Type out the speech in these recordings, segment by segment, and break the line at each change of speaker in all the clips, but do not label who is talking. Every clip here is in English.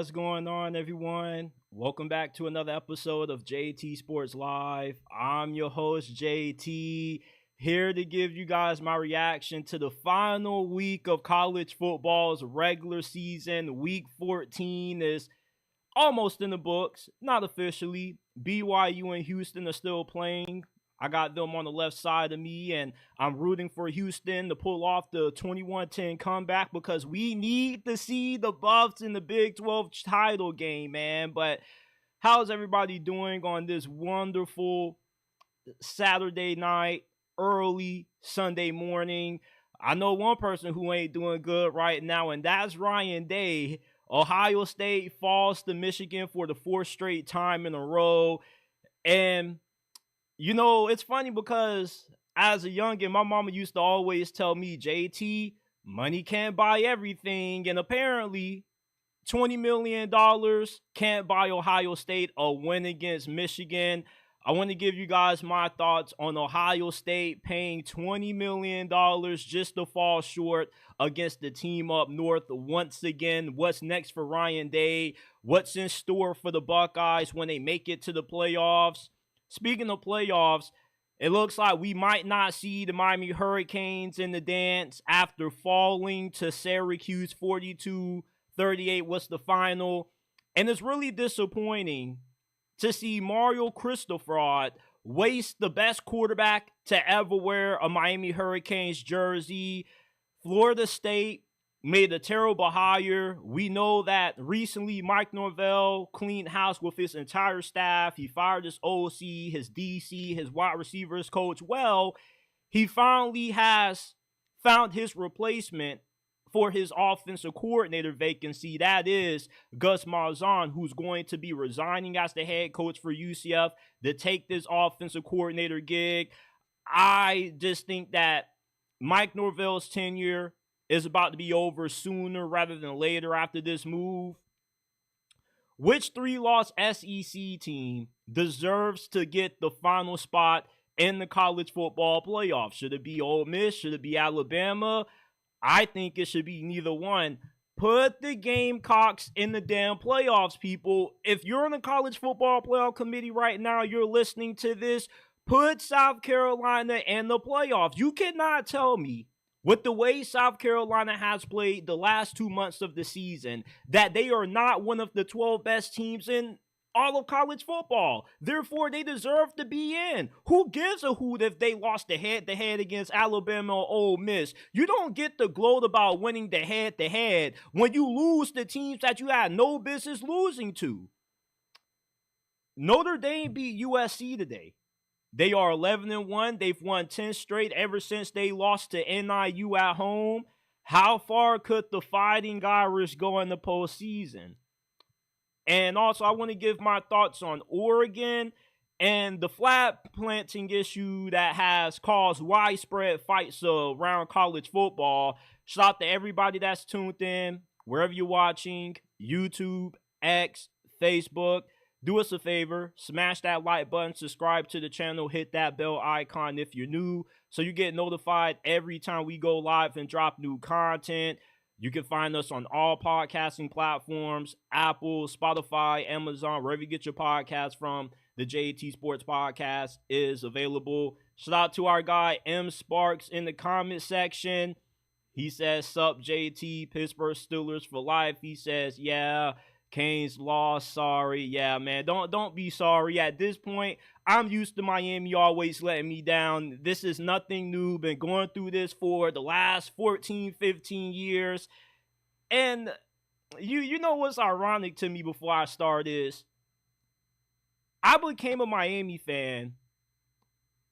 what's going on, everyone? Welcome back to another episode of JT Sports Live. I'm your host, JT, here to give you guys my reaction to the final week of college football's regular season. Week 14 is almost in the books, not officially. BYU and Houston are still playing. I got them on the left side of me, and I'm rooting for Houston to pull off the 21-10 comeback because we need to see the Buffs in the Big 12 title game, man. But how's everybody doing on this wonderful Saturday night, early Sunday morning? I know one person who ain't doing good right now, and that's Ryan Day. Ohio State falls to Michigan for the fourth straight time in a row. And you know, it's funny because as a youngin', my mama used to always tell me, JT, money can't buy everything. And apparently, $20 million can't buy Ohio State a win against Michigan. I want to give you guys my thoughts on Ohio State paying $20 million just to fall short against the team up north once again. What's next for Ryan Day? What's in store for the Buckeyes when they make it to the playoffs? Speaking of playoffs, it looks like we might not see the Miami Hurricanes in the dance after falling to Syracuse 42-38 was the final. And it's really disappointing to see Mario Cristobal waste the best quarterback to ever wear a Miami Hurricanes jersey. Florida State made a terrible hire. We know that recently Mike Norvell cleaned house with his entire staff. He fired his OC, his DC, his wide receivers coach. Well, he finally has found his replacement for his offensive coordinator vacancy. That is Gus Malzahn, who's going to be resigning as the head coach for UCF to take this offensive coordinator gig. I just think that Mike Norvell's tenure is about to be over sooner rather than later after this move. Which three-loss SEC team deserves to get the final spot in the college football playoffs? Should it be Ole Miss? Should it be Alabama? I think it should be neither one. Put the Gamecocks in the damn playoffs, people. If you're in the college football playoff committee right now, you're listening to this, put South Carolina in the playoffs. You cannot tell me, with the way South Carolina has played the last 2 months of the season, that they are not one of the 12 best teams in all of college football. Therefore, they deserve to be in. Who gives a hoot if they lost the head-to-head against Alabama or Ole Miss? You don't get to gloat about winning the head-to-head when you lose to teams that you had no business losing to. Notre Dame beat USC today. They are 11-1. They've won 10 straight ever since they lost to NIU at home. How far could the Fighting Irish go in the postseason? And also, I want to give my thoughts on Oregon and the flag planting issue that has caused widespread fights around college football. Shout out to everybody that's tuned in, wherever you're watching, YouTube, X, Facebook. Do us a favor, smash that like button, subscribe to the channel, hit that bell icon if you're new, so you get notified every time we go live and drop new content. You can find us on all podcasting platforms, Apple, Spotify, Amazon, wherever you get your podcast from. The JT Sports Podcast is available. Shout out to our guy M Sparks in the comment section. He says, "Sup JT, Pittsburgh Steelers for life." He says, "Yeah, Canes lost, sorry." Yeah, man, don't be sorry. At this point, I'm used to Miami always letting me down. This is nothing new. Been going through this for the last 14, 15 years. And you know what's ironic to me before I start is, I became a Miami fan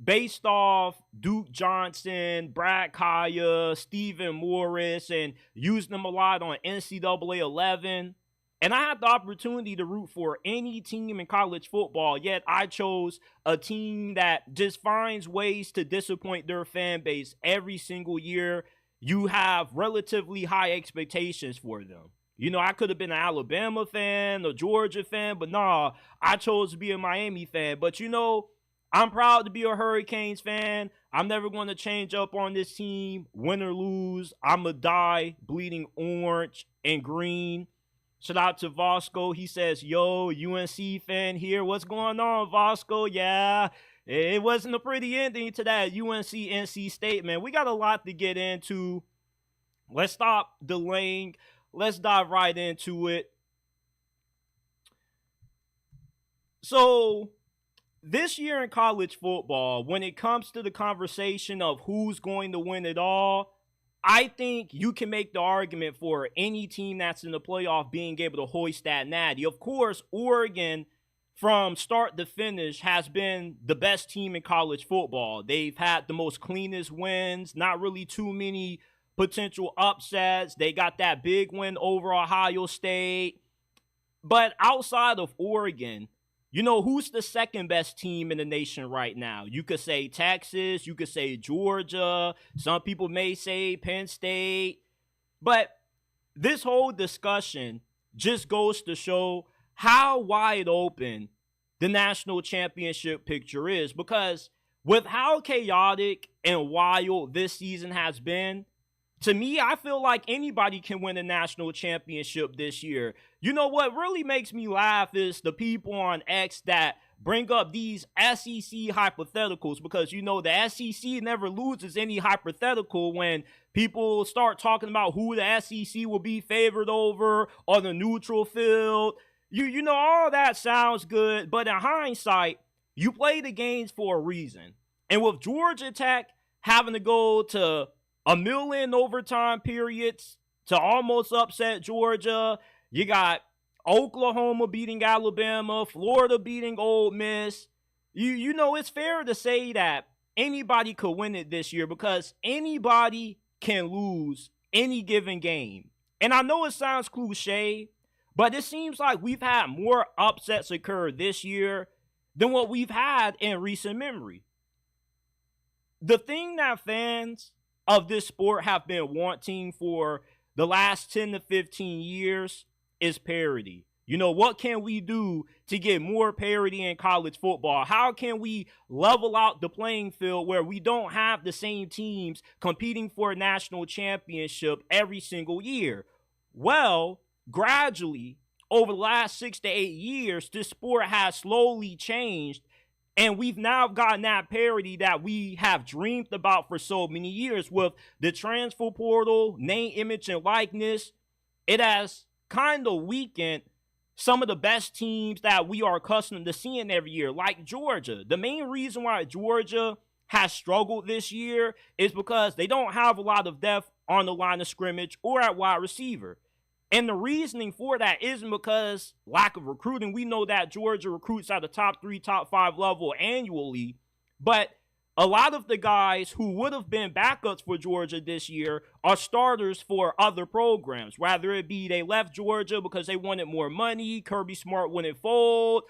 based off Duke Johnson, Brad Kaya, Stephen Morris, and used them a lot on NCAA 11. And I had the opportunity to root for any team in college football, yet I chose a team that just finds ways to disappoint their fan base every single year. You have relatively high expectations for them. You know, I could have been an Alabama fan, a Georgia fan, but nah, I chose to be a Miami fan. But you know, I'm proud to be a Hurricanes fan. I'm never going to change up on this team, win or lose. I'm going to die bleeding orange and green. Shout out to Vasco. He says, yo, UNC fan here. What's going on, Vasco? Yeah, it wasn't a pretty ending to that UNC NC State, man. We got a lot to get into. Let's stop delaying. Let's dive right into it. So, this year in college football, when it comes to the conversation of who's going to win it all, I think you can make the argument for any team that's in the playoff being able to hoist that natty. Of course, Oregon, from start to finish, has been the best team in college football. They've had the most cleanest wins, not really too many potential upsets. They got that big win over Ohio State. But outside of Oregon, you know, who's the second best team in the nation right now? You could say Texas, you could say Georgia, some people may say Penn State. But this whole discussion just goes to show how wide open the national championship picture is. Because with how chaotic and wild this season has been, to me, I feel like anybody can win a national championship this year. You know what really makes me laugh is the people on X that bring up these SEC hypotheticals, because, you know, the SEC never loses any hypothetical when people start talking about who the SEC will be favored over on the neutral field. You know, all that sounds good, but in hindsight, you play the games for a reason. And with Georgia Tech having to go to a million overtime periods to almost upset Georgia, you got Oklahoma beating Alabama, Florida beating Ole Miss. You know, it's fair to say that anybody could win it this year because anybody can lose any given game. And I know it sounds cliche, but it seems like we've had more upsets occur this year than what we've had in recent memory. The thing that fans of this sport have been wanting for the last 10 to 15 years is parity. You know, what can we do to get more parity in college football? How can we level out the playing field where we don't have the same teams competing for a national championship every single year? Well, gradually, over the last 6 to 8 years, this sport has slowly changed. And we've now gotten that parity that we have dreamed about for so many years with the transfer portal, name, image, and likeness. It has kind of weakened some of the best teams that we are accustomed to seeing every year, like Georgia. The main reason why Georgia has struggled this year is because they don't have a lot of depth on the line of scrimmage or at wide receiver. And the reasoning for that isn't because lack of recruiting. We know that Georgia recruits at the top 3, top 5 level annually. But a lot of the guys who would have been backups for Georgia this year are starters for other programs. Whether it be they left Georgia because they wanted more money, Kirby Smart wouldn't fold,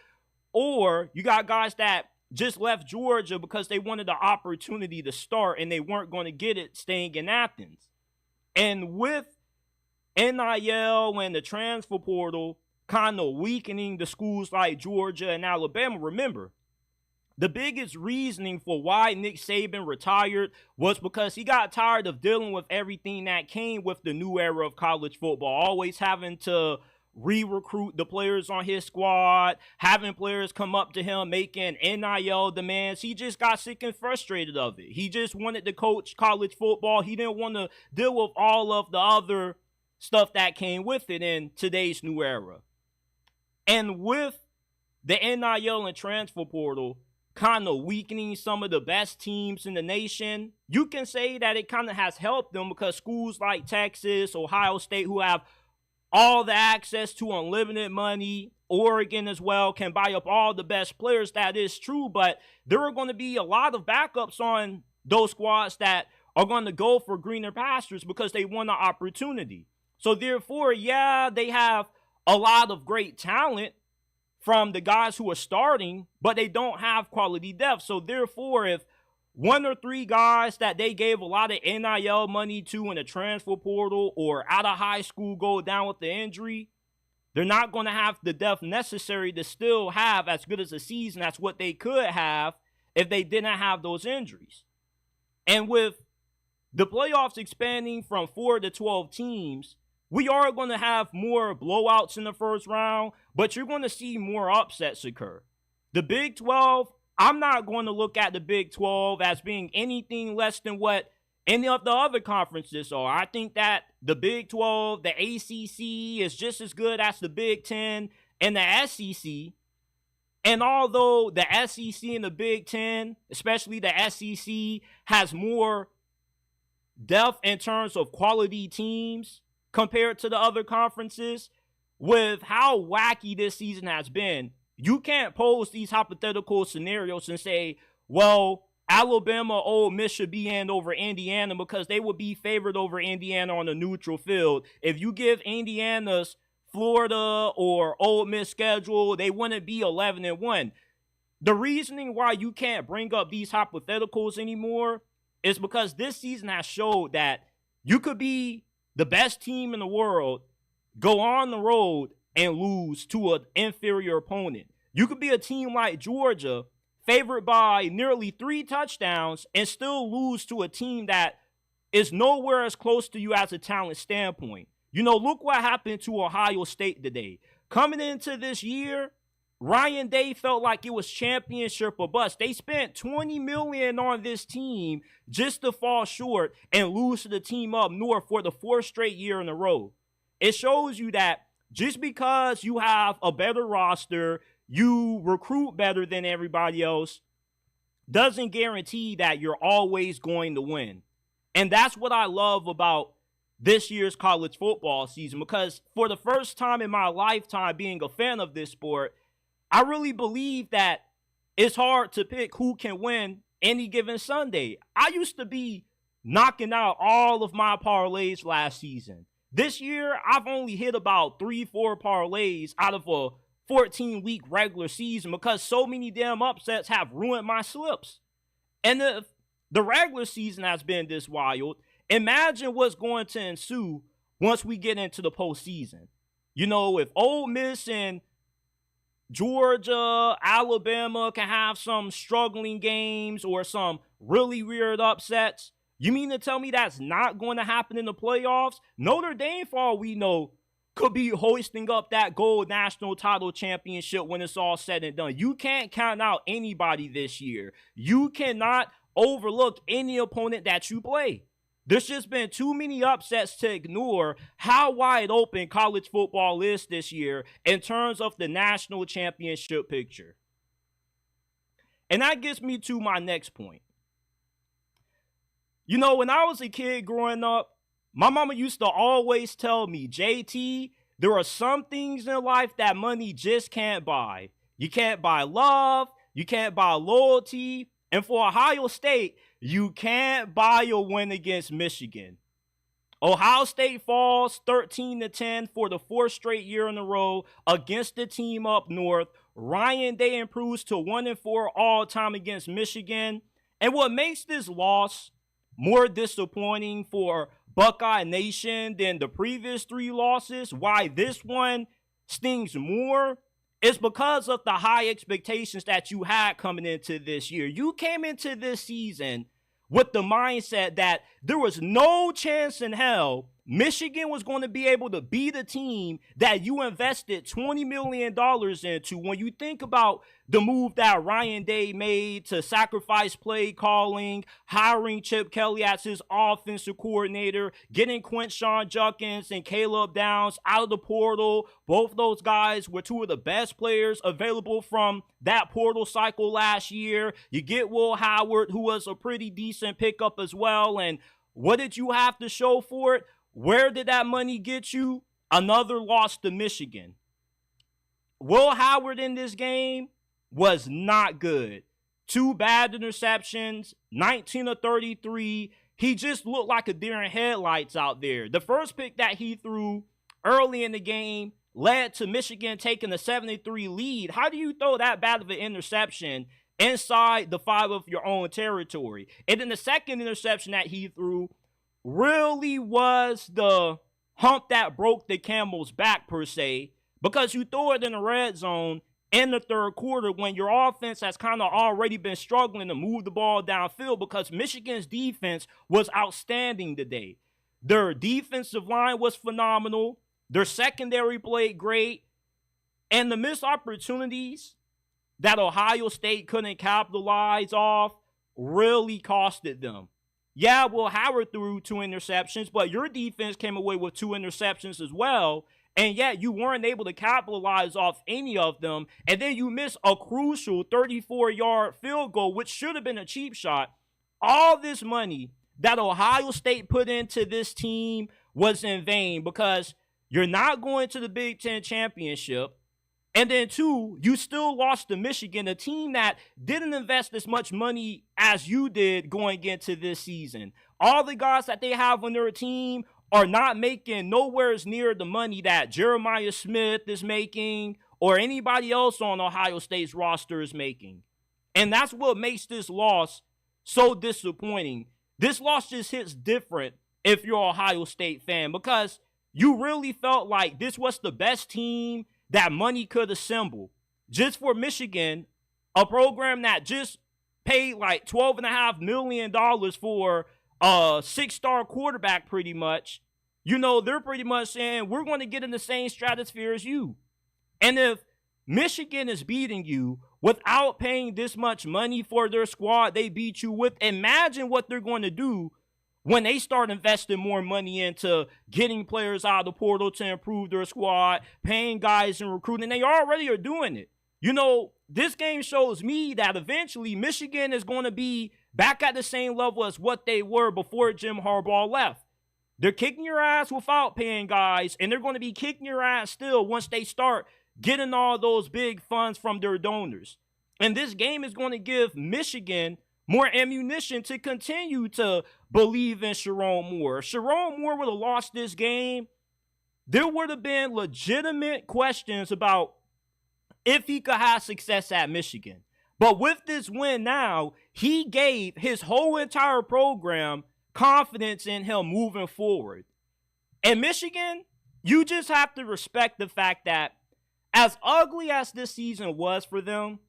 or you got guys that just left Georgia because they wanted the opportunity to start and they weren't going to get it staying in Athens. And with NIL and the transfer portal kind of weakening the schools like Georgia and Alabama, remember, the biggest reasoning for why Nick Saban retired was because he got tired of dealing with everything that came with the new era of college football, always having to re-recruit the players on his squad, having players come up to him, making NIL demands. He just got sick and frustrated of it. He just wanted to coach college football. He didn't want to deal with all of the other stuff that came with it in today's new era. And with the NIL and transfer portal kind of weakening some of the best teams in the nation, you can say that it kind of has helped them because schools like Texas, Ohio State, who have all the access to unlimited money, Oregon as well, can buy up all the best players. That is true, but there are going to be a lot of backups on those squads that are going to go for greener pastures because they want an opportunity. So therefore, yeah, they have a lot of great talent from the guys who are starting, but they don't have quality depth. So therefore, if 1 or 3 guys that they gave a lot of NIL money to in the transfer portal or out of high school go down with the injury, they're not going to have the depth necessary to still have as good as a season as what they could have if they didn't have those injuries. And with the playoffs expanding from 4 to 12 teams, we are going to have more blowouts in the first round, but you're going to see more upsets occur. The Big 12, I'm not going to look at the Big 12 as being anything less than what any of the other conferences are. I think that the Big 12, the ACC is just as good as the Big 10 and the SEC. And although the SEC and the Big 10, especially the SEC, has more depth in terms of quality teams compared to the other conferences, with how wacky this season has been, you can't pose these hypothetical scenarios and say, well, Alabama, Ole Miss should be in over Indiana because they would be favored over Indiana on a neutral field. If you give Indiana's Florida or Ole Miss schedule, they wouldn't be 11-1. The reasoning why you can't bring up these hypotheticals anymore is because this season has showed that you could be the best team in the world, go on the road, and lose to an inferior opponent. You could be a team like Georgia, favored by nearly 3 touchdowns, and still lose to a team that is nowhere as close to you as a talent standpoint. You know, look what happened to Ohio State today. Coming into this year, Ryan Day felt like it was championship or bust. They spent $20 million on this team just to fall short and lose to the team up north for the 4th straight year in a row. It shows you that just because you have a better roster, you recruit better than everybody else, doesn't guarantee that you're always going to win. And that's what I love about this year's college football season, because for the first time in my lifetime being a fan of this sport, I really believe that it's hard to pick who can win any given Sunday. I used to be knocking out all of my parlays last season. This year, I've only hit about 3-4 parlays out of a 14-week regular season because so many damn upsets have ruined my slips. And if the regular season has been this wild, imagine what's going to ensue once we get into the postseason. You know, if Ole Miss and Georgia, Alabama can have some struggling games or some really weird upsets, you mean to tell me that's not going to happen in the playoffs? Notre Dame, for all we know, could be hoisting up that gold national title championship when it's all said and done. You can't count out anybody this year. You cannot overlook any opponent that you play. There's just been too many upsets to ignore how wide open college football is this year in terms of the national championship picture. And that gets me to my next point. You know, when I was a kid growing up, my mama used to always tell me, JT, there are some things in life that money just can't buy. You can't buy love, you can't buy loyalty, and for Ohio State, you can't buy a win against Michigan. Ohio State falls 13-10 for the 4th straight year in a row against the team up north. Ryan Day improves to 1-4 all-time against Michigan. And what makes this loss more disappointing for Buckeye Nation than the previous 3 losses, why this one stings more, is because of the high expectations that you had coming into this year. You came into this season with the mindset that there was no chance in hell Michigan was going to be able to be the team that you invested $20 million into. When you think about the move that Ryan Day made to sacrifice play calling, hiring Chip Kelly as his offensive coordinator, getting Quinshon Judkins and Caleb Downs out of the portal. Both those guys were 2 of the best players available from that portal cycle last year. You get Will Howard, who was a pretty decent pickup as well. And what did you have to show for it? Where did that money get you? Another loss to Michigan. Will Howard in this game was not good. 2 bad interceptions, 19 of 33. He just looked like a deer in headlights out there. The first pick that he threw early in the game led to Michigan taking a 7-3 lead. How do you throw that bad of an interception inside the 5 of your own territory? And then the second interception that he threw really was the hump that broke the camel's back, per se, because you throw it in the red zone in the 3rd quarter when your offense has kind of already been struggling to move the ball downfield because Michigan's defense was outstanding today. Their defensive line was phenomenal. Their secondary played great. And the missed opportunities that Ohio State couldn't capitalize off really costed them. Yeah, Will Howard threw 2 interceptions, but your defense came away with 2 interceptions as well. And yet you weren't able to capitalize off any of them. And then you missed a crucial 34-yard field goal, which should have been a cheap shot. All this money that Ohio State put into this team was in vain because you're not going to the Big Ten championship. And then 2, you still lost to Michigan, a team that didn't invest as much money as you did going into this season. All the guys that they have on their team are not making nowhere near the money that Jeremiah Smith is making or anybody else on Ohio State's roster is making. And that's what makes this loss so disappointing. This loss just hits different if you're an Ohio State fan because you really felt like this was the best team that money could assemble. Just for Michigan, a program that just paid like $12.5 million for a 6-star quarterback pretty much. You know, they're pretty much saying, we're going to get in the same stratosphere as you. And if Michigan is beating you without paying this much money for their squad they beat you with, imagine what they're going to do when they start investing more money into getting players out of the portal to improve their squad, paying guys and recruiting. They already are doing it. You know, this game shows me that eventually Michigan is going to be back at the same level as what they were before Jim Harbaugh left. They're kicking your ass without paying guys, and they're going to be kicking your ass still once they start getting all those big funds from their donors. And this game is going to give Michigan more ammunition to continue to believe in Sharon Moore. If Sharon Moore would have lost this game, there would have been legitimate questions about if he could have success at Michigan. But with this win now, he gave his whole entire program confidence in him moving forward. And Michigan, you just have to respect the fact that as ugly as this season was for them,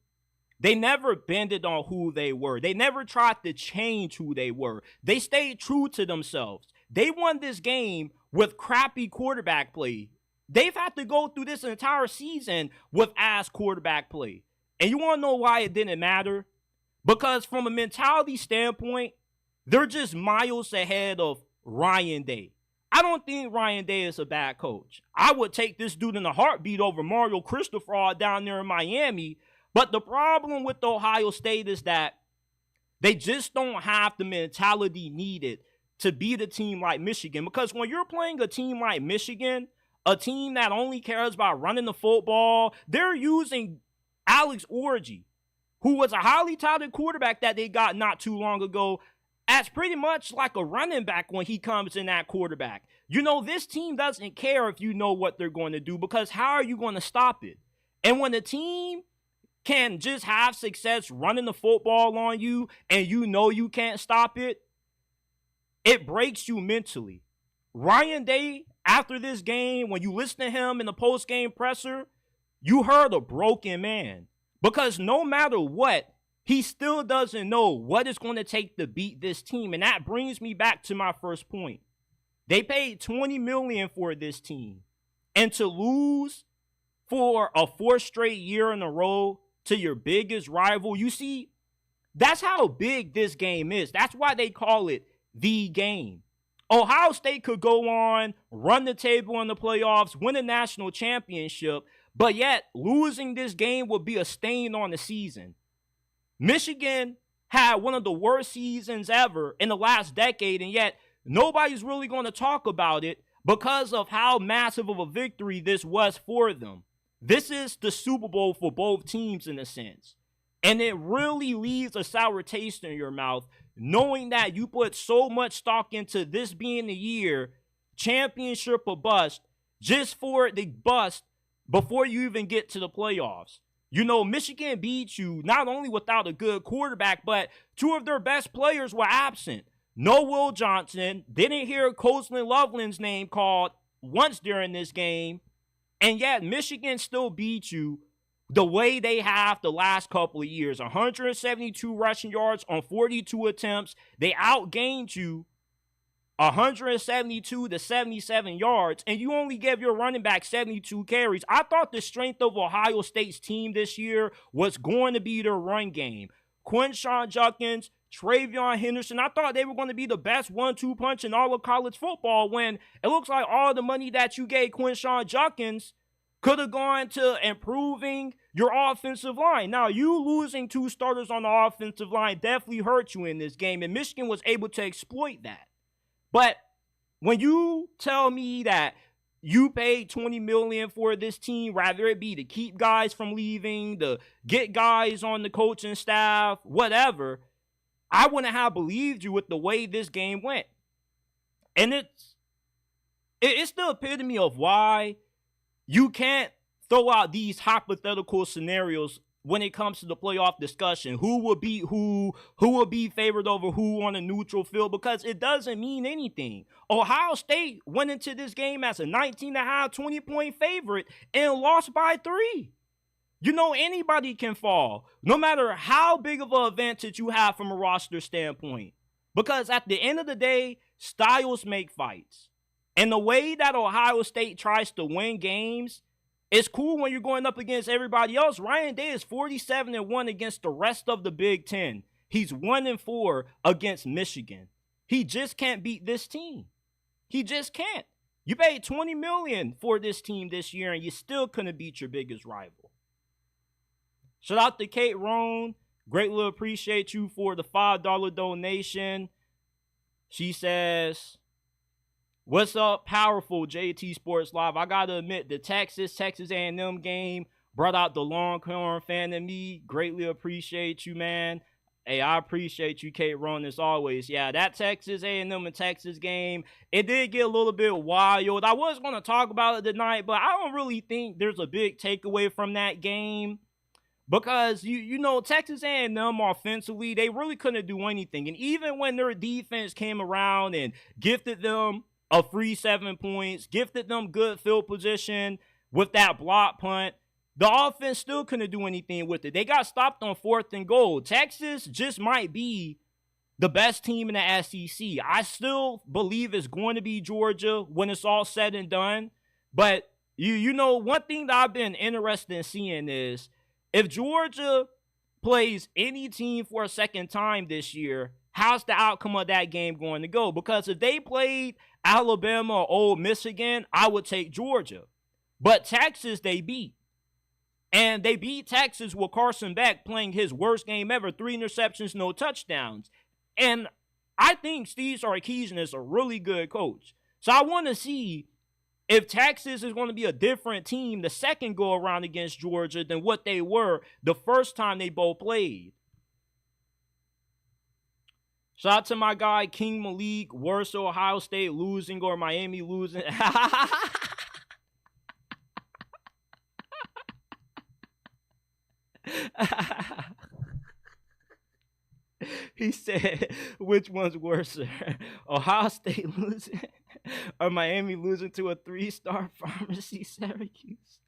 they never bended on who they were. They never tried to change who they were. They stayed true to themselves. They won this game with crappy quarterback play. They've had to go through this entire season with ass quarterback play. And you want to know why it didn't matter? Because from a mentality standpoint, they're just miles ahead of Ryan Day. I don't think Ryan Day is a bad coach. I would take this dude in a heartbeat over Mario Cristobal down there in Miami. But the problem with Ohio State is that they just don't have the mentality needed to beat a team like Michigan. Because when you're playing a team like Michigan, a team that only cares about running the football, they're using Alex Orji, who was a highly touted quarterback that they got not too long ago, as pretty much like a running back when he comes in at quarterback. You know, this team doesn't care if you know what they're going to do because how are you going to stop it? And when the team can just have success running the football on you and you know you can't stop it, it breaks you mentally. Ryan Day, after this game, when you listen to him in the post-game presser, you heard a broken man. Because no matter what, he still doesn't know what it's going to take to beat this team. And that brings me back to my first point. They paid $20 million for this team. And to lose for a 4th straight year in a row to your biggest rival, you see, that's how big this game is. That's why they call it the game. Ohio State could go on, run the table in the playoffs, win a national championship, but yet losing this game would be a stain on the season. Michigan had one of the worst seasons ever in the last decade, and yet nobody's really going to talk about it because of how massive of a victory this was for them. This is the Super Bowl for both teams in a sense. And it really leaves a sour taste in your mouth knowing that you put so much stock into this being the year, championship or bust, just for it to bust before you even get to the playoffs. You know, Michigan beat you not only without a good quarterback, but 2 of their best players were absent. No Will Johnson, didn't hear Coasland Loveland's name called once during this game, and yet Michigan still beat you the way they have the last couple of years. 172 rushing yards on 42 attempts. They outgained you 172 to 77 yards, and you only gave your running back 72 carries. I thought the strength of Ohio State's team this year was going to be their run game. Quinshon Judkins, Travion Henderson, I thought they were going to be the best 1-2 punch in all of college football, when it looks like all the money that you gave Quinshon Judkins could have gone to improving your offensive line. Now, you losing 2 starters on the offensive line definitely hurt you in this game, and Michigan was able to exploit that. But when you tell me that you paid $20 million for this team, rather it be to keep guys from leaving, to get guys on the coaching staff, whatever, I wouldn't have believed you with the way this game went. And it's the epitome of why you can't throw out these hypothetical scenarios when it comes to the playoff discussion. Who will beat who will be favored over who on a neutral field, because it doesn't mean anything. Ohio State went into this game as a 19.5, 20-point favorite and lost by 3. You know, anybody can fall, no matter how big of an advantage you have from a roster standpoint. Because at the end of the day, styles make fights. And the way that Ohio State tries to win games, it's cool when you're going up against everybody else. Ryan Day is 47-1 against the rest of the Big Ten. He's 1-4 against Michigan. He just can't beat this team. He just can't. You paid $20 million for this team this year, and you still couldn't beat your biggest rival. Shout out to Kate Roan. Greatly appreciate you for the $5 donation. She says, "What's up, powerful JT Sports Live? I got to admit, the Texas A&M game brought out the Longhorn fan in me. Greatly appreciate you, man." Hey, I appreciate you, Kate Roan, as always. Yeah, that Texas A&M and Texas game, it did get a little bit wild. I was going to talk about it tonight, but I don't really think there's a big takeaway from that game. Because, you know, Texas A&M offensively, they really couldn't do anything. And even when their defense came around and gifted them a free 7 points, gifted them good field position with that block punt, the offense still couldn't do anything with it. They got stopped on 4th and goal. Texas just might be the best team in the SEC. I still believe it's going to be Georgia when it's all said and done. But, you know, one thing that I've been interested in seeing is, if Georgia plays any team for a second time this year, how's the outcome of that game going to go? Because if they played Alabama or Ole Miss again, I would take Georgia. But Texas, they beat. And they beat Texas with Carson Beck playing his worst game ever. 3 interceptions, no touchdowns. And I think Steve Sarkisian is a really good coach. So I want to see if Texas is going to be a different team the second go around against Georgia than what they were the first time they both played. Shout out to my guy, King Malik. Worse, Ohio State losing or Miami losing. He said, which one's worse? Ohio State losing or Miami losing to a 3-star pharmacy, Syracuse?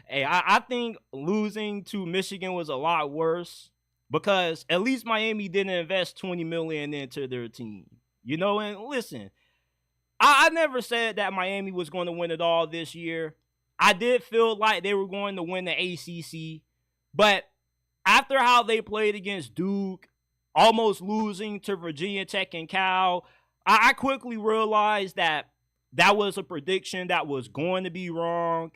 Hey, I think losing to Michigan was a lot worse because at least Miami didn't invest $20 million into their team. You know, and listen, I never said that Miami was going to win it all this year. I did feel like they were going to win the ACC, but after how they played against Duke, almost losing to Virginia Tech and Cal, I quickly realized that that was a prediction that was going to be wrong.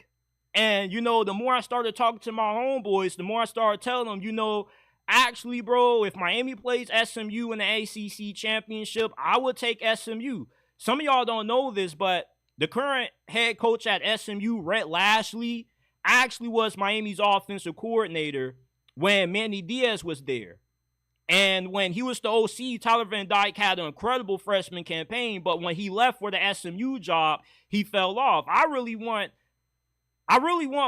And, you know, the more I started talking to my homeboys, the more I started telling them, you know, actually, bro, if Miami plays SMU in the ACC championship, I would take SMU. Some of y'all don't know this, but the current head coach at SMU, Rhett Lashley, actually was Miami's offensive coordinator when Manny Diaz was there. And when he was the OC, Tyler Van Dyke had an incredible freshman campaign, but when he left for the SMU job, he fell off. I really want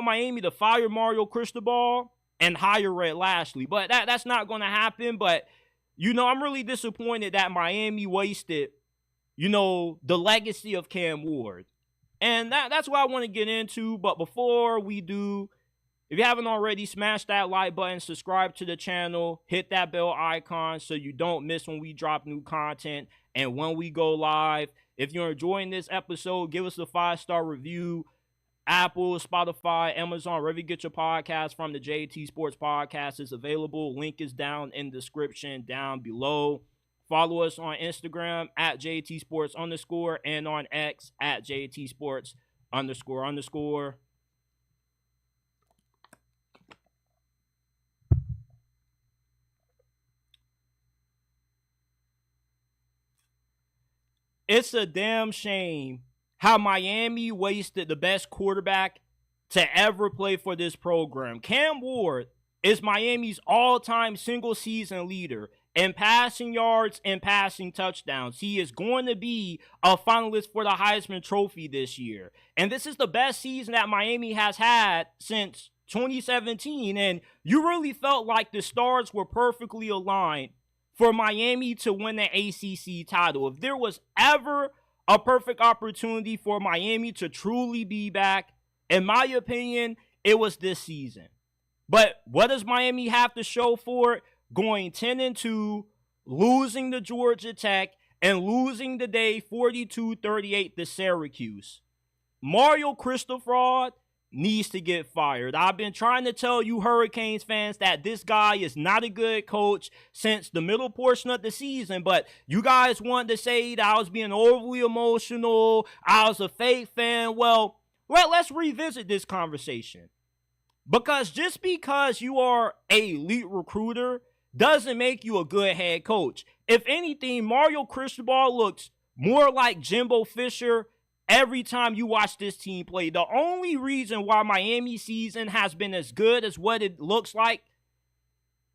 Miami to fire Mario Cristobal and hire Rhett Lashley, but that's not going to happen. But, you know, I'm really disappointed that Miami wasted, you know, the legacy of Cam Ward. And that's what I want to get into. But before we do, If you haven't already, smash that like button, subscribe to the channel, hit that bell icon so you don't miss when we drop new content and when we go live. If you're enjoying this episode, give us a 5-star review. Apple, Spotify, Amazon, wherever you get your podcast from, the JT Sports Podcast is available. Link is down in the description down below. Follow us on Instagram at JT Sports _ and on X at JT Sports __. It's a damn shame how Miami wasted the best quarterback to ever play for this program. Cam Ward is Miami's all-time single-season leader in passing yards and passing touchdowns. He is going to be a finalist for the Heisman Trophy this year. And this is the best season that Miami has had since 2017. And you really felt like the stars were perfectly aligned for Miami to win the ACC title. If there was ever a perfect opportunity for Miami to truly be back, in my opinion, it was this season. But what does Miami have to show for it? Going 10-2, losing to Georgia Tech, and losing today 42-38 to Syracuse. Mario Cristobal needs to get fired. I've been trying to tell you Hurricanes fans that this guy is not a good coach since the middle portion of the season, but you guys wanted to say that I was being overly emotional, I was a fake fan. Well, let's revisit this conversation. Because just because you are an elite recruiter doesn't make you a good head coach. If anything, Mario Cristobal looks more like Jimbo Fisher every time you watch this team play. The only reason why Miami season has been as good as what it looks like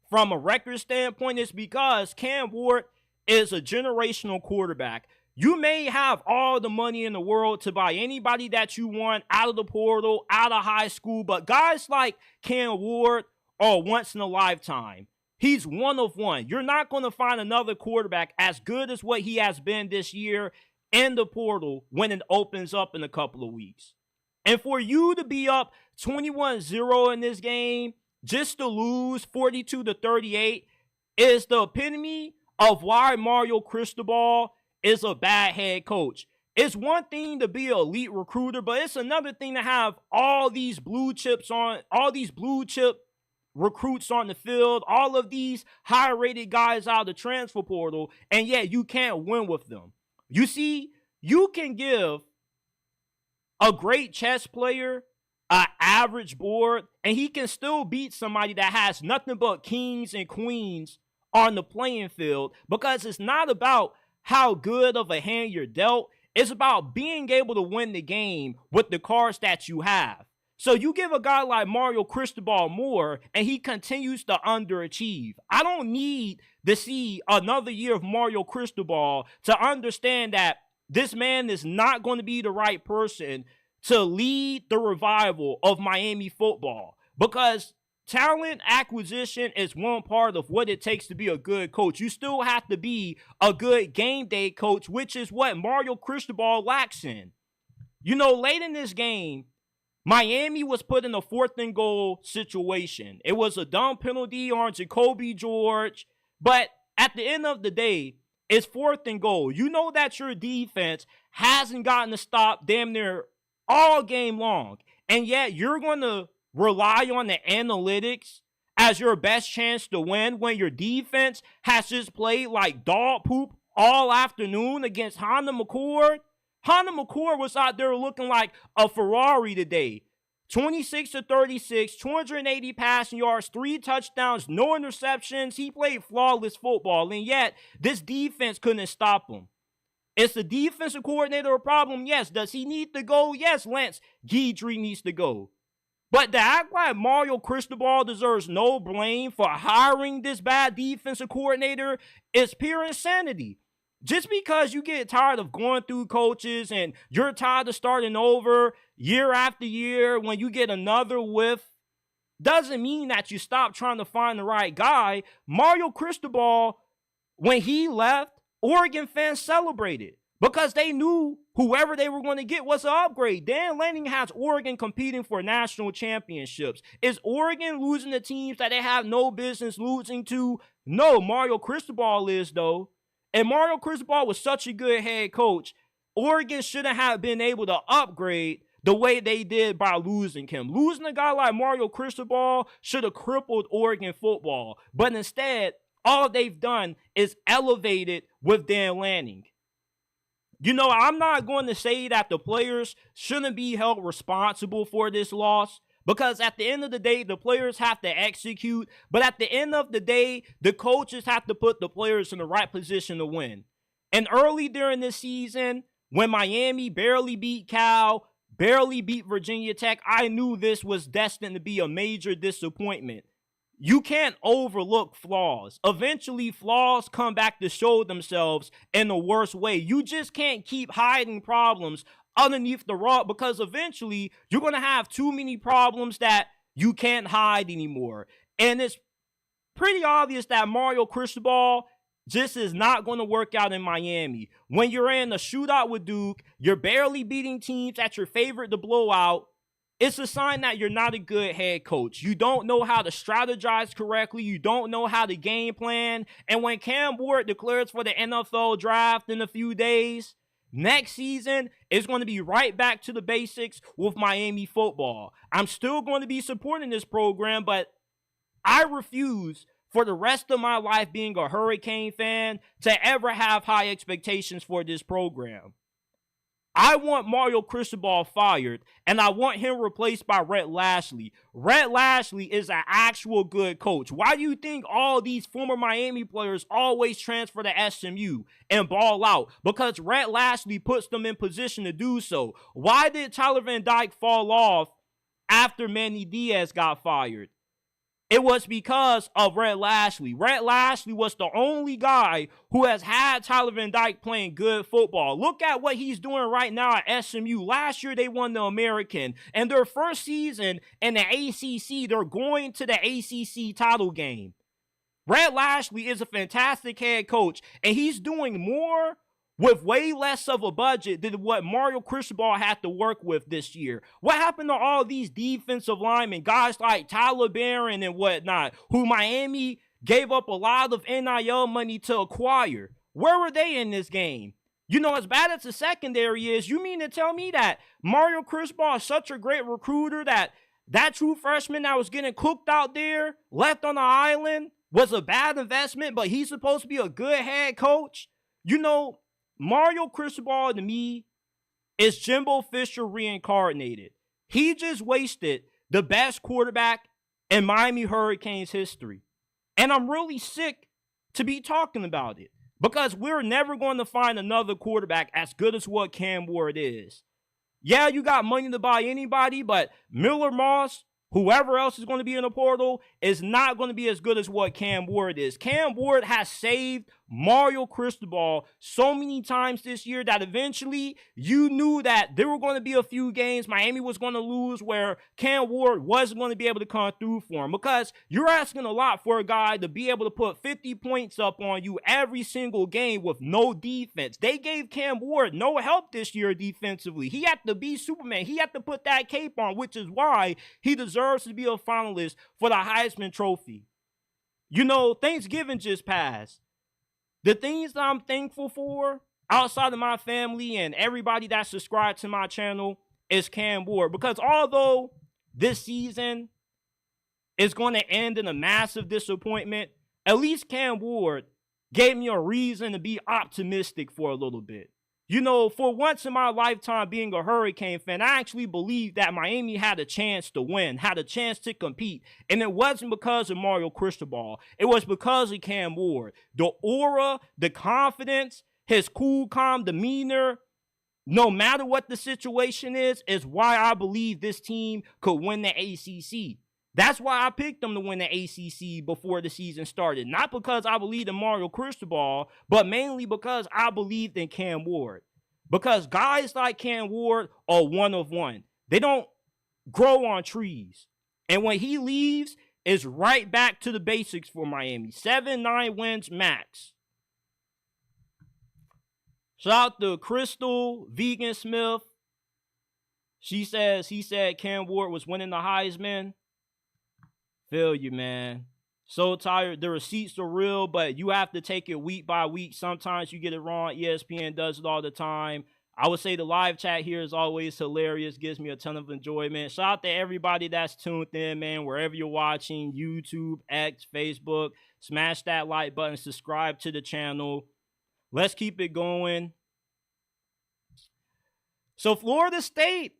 from a record standpoint is because Cam Ward is a generational quarterback. You may have all the money in the world to buy anybody that you want out of the portal, out of high school, but guys like Cam Ward are once in a lifetime. He's one of one. You're not going to find another quarterback as good as what he has been this year in the portal when it opens up in a couple of weeks. And for you to be up 21-0 in this game, just to lose 42-38, is the epitome of why Mario Cristobal is a bad head coach. It's one thing to be an elite recruiter, but it's another thing to have all these blue chip recruits on the field, all of these high-rated guys out of the transfer portal, and yet you can't win with them. You see, you can give a great chess player an average board, and he can still beat somebody that has nothing but kings and queens on the playing field, because it's not about how good of a hand you're dealt. It's about being able to win the game with the cards that you have. So you give a guy like Mario Cristobal more, and he continues to underachieve. I don't need to see another year of Mario Cristobal to understand that this man is not going to be the right person to lead the revival of Miami football. Because talent acquisition is one part of what it takes to be a good coach. You still have to be a good game day coach, which is what Mario Cristobal lacks in. You know, late in this game, Miami was put in a 4th and goal situation. It was a dumb penalty on Jacoby George, but at the end of the day, it's 4th and goal. You know that your defense hasn't gotten a stop damn near all game long, and yet you're going to rely on the analytics as your best chance to win when your defense has just played like dog poop all afternoon against Honda McCord. Honda McCord was out there looking like a Ferrari today. 26-36, 280 passing yards, 3 touchdowns, no interceptions. He played flawless football, and yet this defense couldn't stop him. Is the defensive coordinator a problem? Yes. Does he need to go? Yes, Lance Guidry needs to go. But to act like Mario Cristobal deserves no blame for hiring this bad defensive coordinator is pure insanity. Just because you get tired of going through coaches and you're tired of starting over year after year when you get another whiff, doesn't mean that you stop trying to find the right guy. Mario Cristobal, when he left, Oregon fans celebrated. because they knew whoever they were going to get was an upgrade. Dan Lanning has Oregon competing for national championships. Is Oregon losing to teams that they have no business losing to? No, Mario Cristobal is, though. And Mario Cristobal was such a good head coach. Oregon shouldn't have been able to upgrade the way they did by losing him. Losing a guy like Mario Cristobal should have crippled Oregon football. But instead, all they've done is elevated with Dan Lanning. You know, I'm not going to say that the players shouldn't be held responsible for this loss, because at the end of the day, the players have to execute. But at the end of the day, the coaches have to put the players in the right position to win. And early during this season, when Miami barely beat Cal, barely beat Virginia Tech, I knew this was destined to be a major disappointment. You can't overlook flaws. Eventually, flaws come back to show themselves in the worst way. You just can't keep hiding problems underneath the rug, because eventually you're going to have too many problems that you can't hide anymore. And it's pretty obvious that Mario Cristobal just is not going to work out in Miami. When you're in a shootout with Duke, you're barely beating teams that you're favored to blow out. It's a sign that you're not a good head coach. You don't know how to strategize correctly. You don't know how to game plan. And when Cam Ward declares for the NFL draft in a few days, next season is going to be right back to the basics with Miami football. I'm still going to be supporting this program, but I refuse for the rest of my life being a Hurricane fan to ever have high expectations for this program. I want Mario Cristobal fired, and I want him replaced by Rhett Lashlee. Rhett Lashlee is an actual good coach. Why do you think all these former Miami players always transfer to SMU and ball out? Because Rhett Lashlee puts them in position to do so. Why did Tyler Van Dyke fall off after Manny Diaz got fired? It was because of Rhett Lashlee. Rhett Lashlee was the only guy who has had Tyler Van Dyke playing good football. Look at what he's doing right now at SMU. Last year, they won the American. And their first season in the ACC, they're going to the ACC title game. Rhett Lashlee is a fantastic head coach, and he's doing more with way less of a budget than what Mario Cristobal had to work with this year. What happened to all these defensive linemen, guys like Tyler Barron and whatnot, who Miami gave up a lot of NIL money to acquire? Where were they in this game? You know, as bad as the secondary is, you mean to tell me that Mario Cristobal is such a great recruiter that true freshman that was getting cooked out there, left on the island, was a bad investment, but he's supposed to be a good head coach? You know, Mario Cristobal, to me, is Jimbo Fisher reincarnated. He just wasted the best quarterback in Miami Hurricanes history. And I'm really sick to be talking about it, because we're never going to find another quarterback as good as what Cam Ward is. Yeah, you got money to buy anybody, but Miller Moss, whoever else is going to be in the portal, is not going to be as good as what Cam Ward is. Cam Ward has saved Mario Cristobal so many times this year that eventually you knew that there were going to be a few games Miami was going to lose where Cam Ward wasn't going to be able to come through for him, because you're asking a lot for a guy to be able to put 50 points up on you every single game with no defense. They gave Cam Ward no help this year defensively. He had to be Superman. He had to put that cape on, which is why he deserves to be a finalist for the Heisman Trophy. You know, Thanksgiving just passed. The things that I'm thankful for outside of my family and everybody that subscribed to my channel is Cam Ward. Because although this season is going to end in a massive disappointment, at least Cam Ward gave me a reason to be optimistic for a little bit. You know, for once in my lifetime being a Hurricane fan, I actually believed that Miami had a chance to win, had a chance to compete. And it wasn't because of Mario Cristobal. It was because of Cam Ward. The aura, the confidence, his cool, calm demeanor, no matter what the situation is why I believe this team could win the ACC. That's why I picked them to win the ACC before the season started. Not because I believed in Mario Cristobal, but mainly because I believed in Cam Ward. Because guys like Cam Ward are one of one. They don't grow on trees. And when he leaves, it's right back to the basics for Miami. 7-9 wins max. So Shout out to Crystal Vegan Smith. He said Cam Ward was winning the Heisman. Feel you, man. So tired. The receipts are real, but you have to take it week by week. Sometimes you get it wrong. ESPN does it all the time. I would say the live chat here is always hilarious. Gives me a ton of enjoyment. Shout out to everybody that's tuned in, man. Wherever you're watching, YouTube, X, Facebook. Smash that like button. Subscribe to the channel. Let's keep it going. So Florida State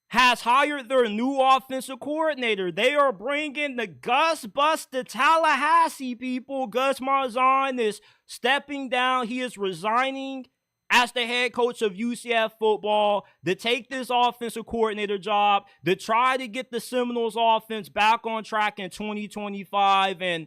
has hired their new offensive coordinator. They are bringing the Gus Bus to Tallahassee, people. Gus Malzahn is stepping down. He is resigning as the head coach of UCF football to take this offensive coordinator job, to try to get the Seminoles offense back on track in 2025. And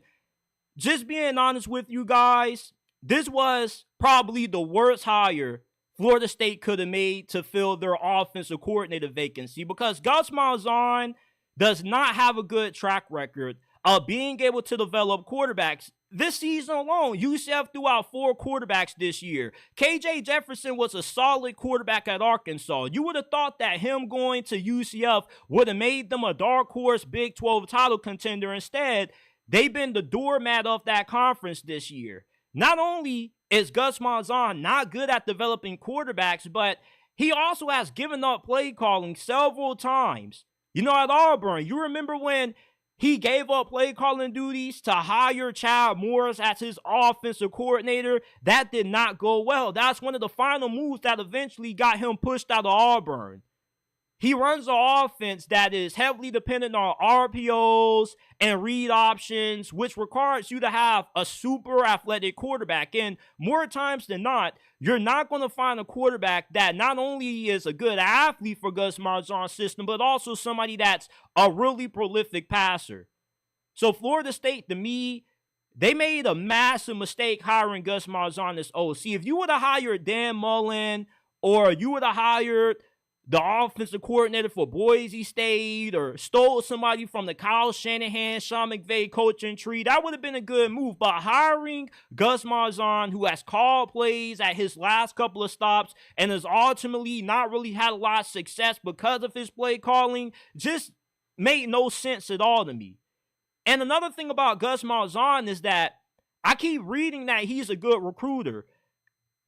just being honest with you guys, this was probably the worst hire Florida State could have made to fill their offensive coordinator vacancy, because Gus Malzahn does not have a good track record of being able to develop quarterbacks. This season alone, UCF threw out 4 quarterbacks this year. KJ Jefferson was a solid quarterback at Arkansas. You would have thought that him going to UCF would have made them a dark horse Big 12 title contender. Instead, they've been the doormat of that conference this year. Not only is Gus Malzahn not good at developing quarterbacks, but he also has given up play calling several times. You know, at Auburn, you remember when he gave up play calling duties to hire Chad Morris as his offensive coordinator? That did not go well. That's one of the final moves that eventually got him pushed out of Auburn. He runs an offense that is heavily dependent on RPOs and read options, which requires you to have a super athletic quarterback. And more times than not, you're not going to find a quarterback that not only is a good athlete for Gus Malzahn's system, but also somebody that's a really prolific passer. So Florida State, to me, they made a massive mistake hiring Gus Malzahn as OC. If you would have hired Dan Mullen, or you would have hired the offensive coordinator for Boise State, or stole somebody from the Kyle Shanahan, Sean McVay coaching tree, that would have been a good move. But hiring Gus Malzahn, who has called plays at his last couple of stops and has ultimately not really had a lot of success because of his play calling, just made no sense at all to me. And another thing about Gus Malzahn is that I keep reading that he's a good recruiter.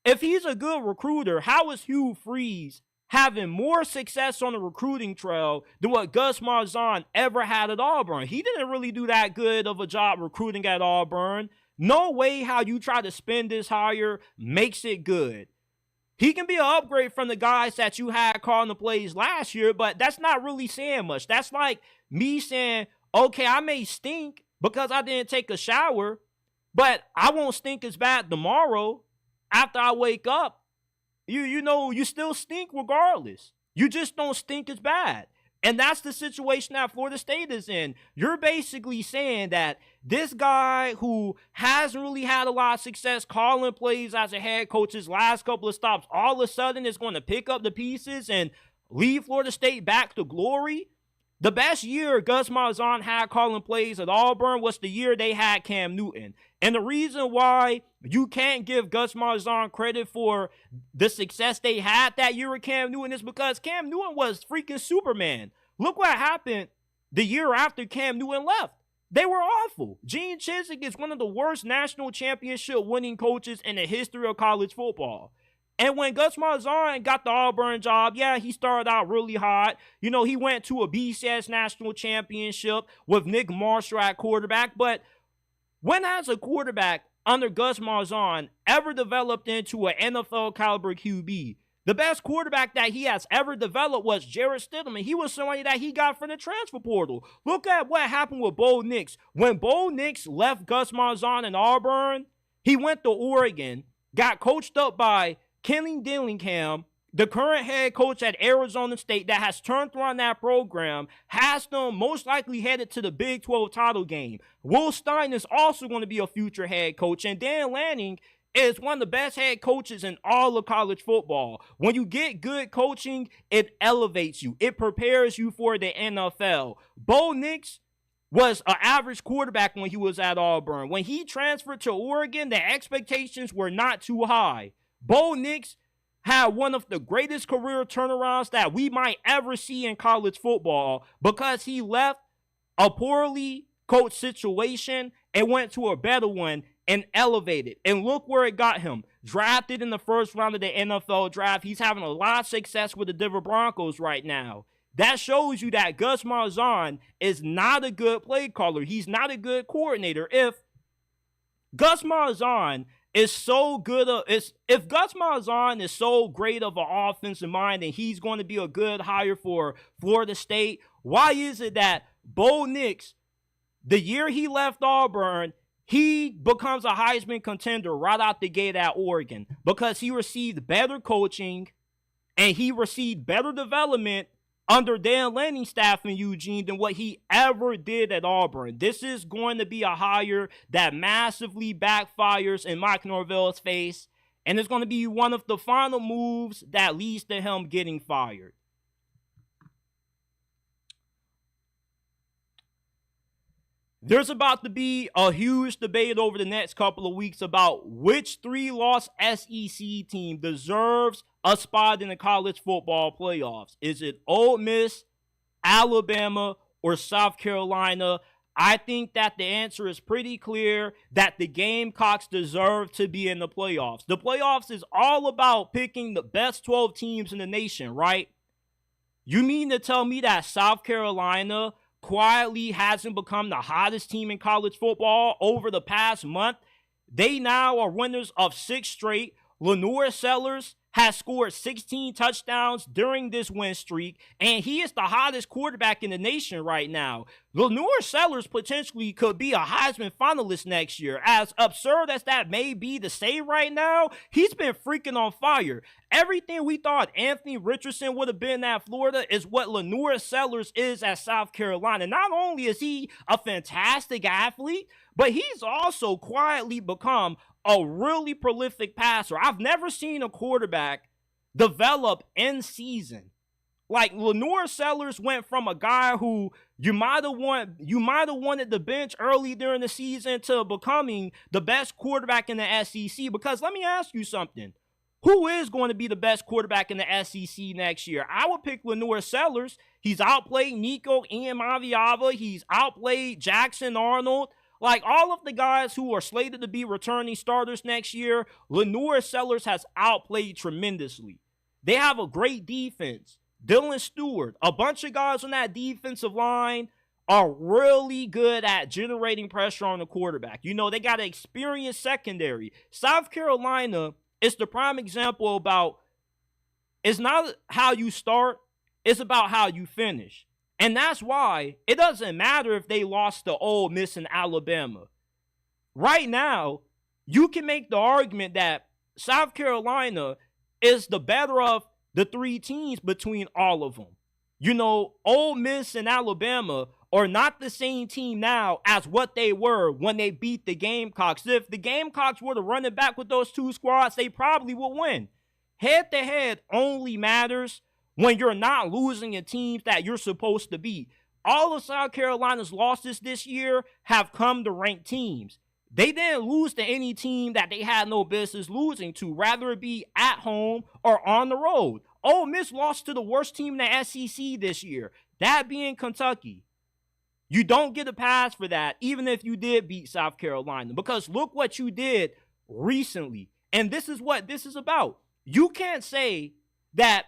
If he's a good recruiter, how is Hugh Freeze having more success on the recruiting trail than what Gus Malzahn ever had at Auburn? He didn't really do that good of a job recruiting at Auburn. No way how you try to spin this hire makes it good. He can be an upgrade from the guys that you had calling the plays last year, but that's not really saying much. That's like me saying, okay, I may stink because I didn't take a shower, but I won't stink as bad tomorrow after I wake up. You know, you still stink regardless. You just don't stink as bad. And that's the situation that Florida State is in. You're basically saying that this guy who hasn't really had a lot of success calling plays as a head coach his last couple of stops, all of a sudden is going to pick up the pieces and lead Florida State back to glory. The best year Gus Malzahn had calling plays at Auburn was the year they had Cam Newton. And the reason why you can't give Gus Malzahn credit for the success they had that year with Cam Newton is because Cam Newton was freaking Superman. Look what happened the year after Cam Newton left. They were awful. Gene Chizik is one of the worst national championship winning coaches in the history of college football. And when Gus Malzahn got the Auburn job, yeah, he started out really hot. You know, he went to a BCS national championship with Nick Marshall at quarterback. But when has a quarterback under Gus Malzahn ever developed into an NFL caliber QB? The best quarterback that he has ever developed was Jarrett Stidham. He was somebody that he got from the transfer portal. Look at what happened with Bo Nix. When Bo Nix left Gus Malzahn in Auburn, he went to Oregon, got coached up by Kenny Dillingham, the current head coach at Arizona State that has turned around that program, has them most likely headed to the Big 12 title game. Will Stein is also going to be a future head coach, and Dan Lanning is one of the best head coaches in all of college football. When you get good coaching, it elevates you. It prepares you for the NFL. Bo Nix was an average quarterback when he was at Auburn. When he transferred to Oregon, the expectations were not too high. Bo Nix had one of the greatest career turnarounds that we might ever see in college football because he left a poorly coached situation and went to a better one and elevated. And look where it got him. Drafted in the first round of the NFL draft. He's having a lot of success with the Denver Broncos right now. That shows you that Gus Malzahn is not a good play caller. He's not a good coordinator. If Gus Malzahn is so good, if Gus Malzahn is so great of an offensive mind and he's going to be a good hire for Florida State, why is it that Bo Nix, the year he left Auburn, he becomes a Heisman contender right out the gate at Oregon? Because he received better coaching and he received better development under Dan Lanning's staff in Eugene than what he ever did at Auburn. This is going to be a hire that massively backfires in Mike Norvell's face, and it's going to be one of the final moves that leads to him getting fired. There's about to be a huge debate over the next couple of weeks about which 3-loss SEC team deserves a spot in the college football playoffs. Is it Ole Miss, Alabama, or South Carolina? I think that the answer is pretty clear that the Gamecocks deserve to be in the playoffs. The playoffs is all about picking the best 12 teams in the nation, right? You mean to tell me that South Carolina quietly hasn't become the hottest team in college football over the past month? They now are winners of 6 straight. Lenore Sellers has scored 16 touchdowns during this win streak, and he is the hottest quarterback in the nation right now. Lenore Sellers potentially could be a Heisman finalist next year. As absurd as that may be to say right now, he's been freaking on fire. Everything we thought Anthony Richardson would have been at Florida is what Lenore Sellers is at South Carolina. Not only is he a fantastic athlete, but he's also quietly become a really prolific passer. I've never seen a quarterback develop in season. Like, Lenore Sellers went from a guy who you might have wanted to bench early during the season to becoming the best quarterback in the SEC. Because let me ask you something. Who is going to be the best quarterback in the SEC next year? I would pick Lenore Sellers. He's outplayed Nico Iamaleava. He's outplayed Jackson Arnold. Like, all of the guys who are slated to be returning starters next year, Lenore Sellers has outplayed tremendously. They have a great defense. Dylan Stewart, a bunch of guys on that defensive line are really good at generating pressure on the quarterback. You know, they got an experienced secondary. South Carolina is the prime example about it's not how you start, it's about how you finish. And that's why it doesn't matter if they lost to Ole Miss and Alabama. Right now, you can make the argument that South Carolina is the better of the 3 teams between all of them. You know, Ole Miss and Alabama are not the same team now as what they were when they beat the Gamecocks. If the Gamecocks were to run it back with those 2 squads, they probably would win. Head-to-head only matters when you're not losing in teams that you're supposed to beat. All of South Carolina's losses this year have come to ranked teams. They didn't lose to any team that they had no business losing to, rather it be at home or on the road. Ole Miss lost to the worst team in the SEC this year, that being Kentucky. You don't get a pass for that, even if you did beat South Carolina, because look what you did recently. And this is what this is about. You can't say that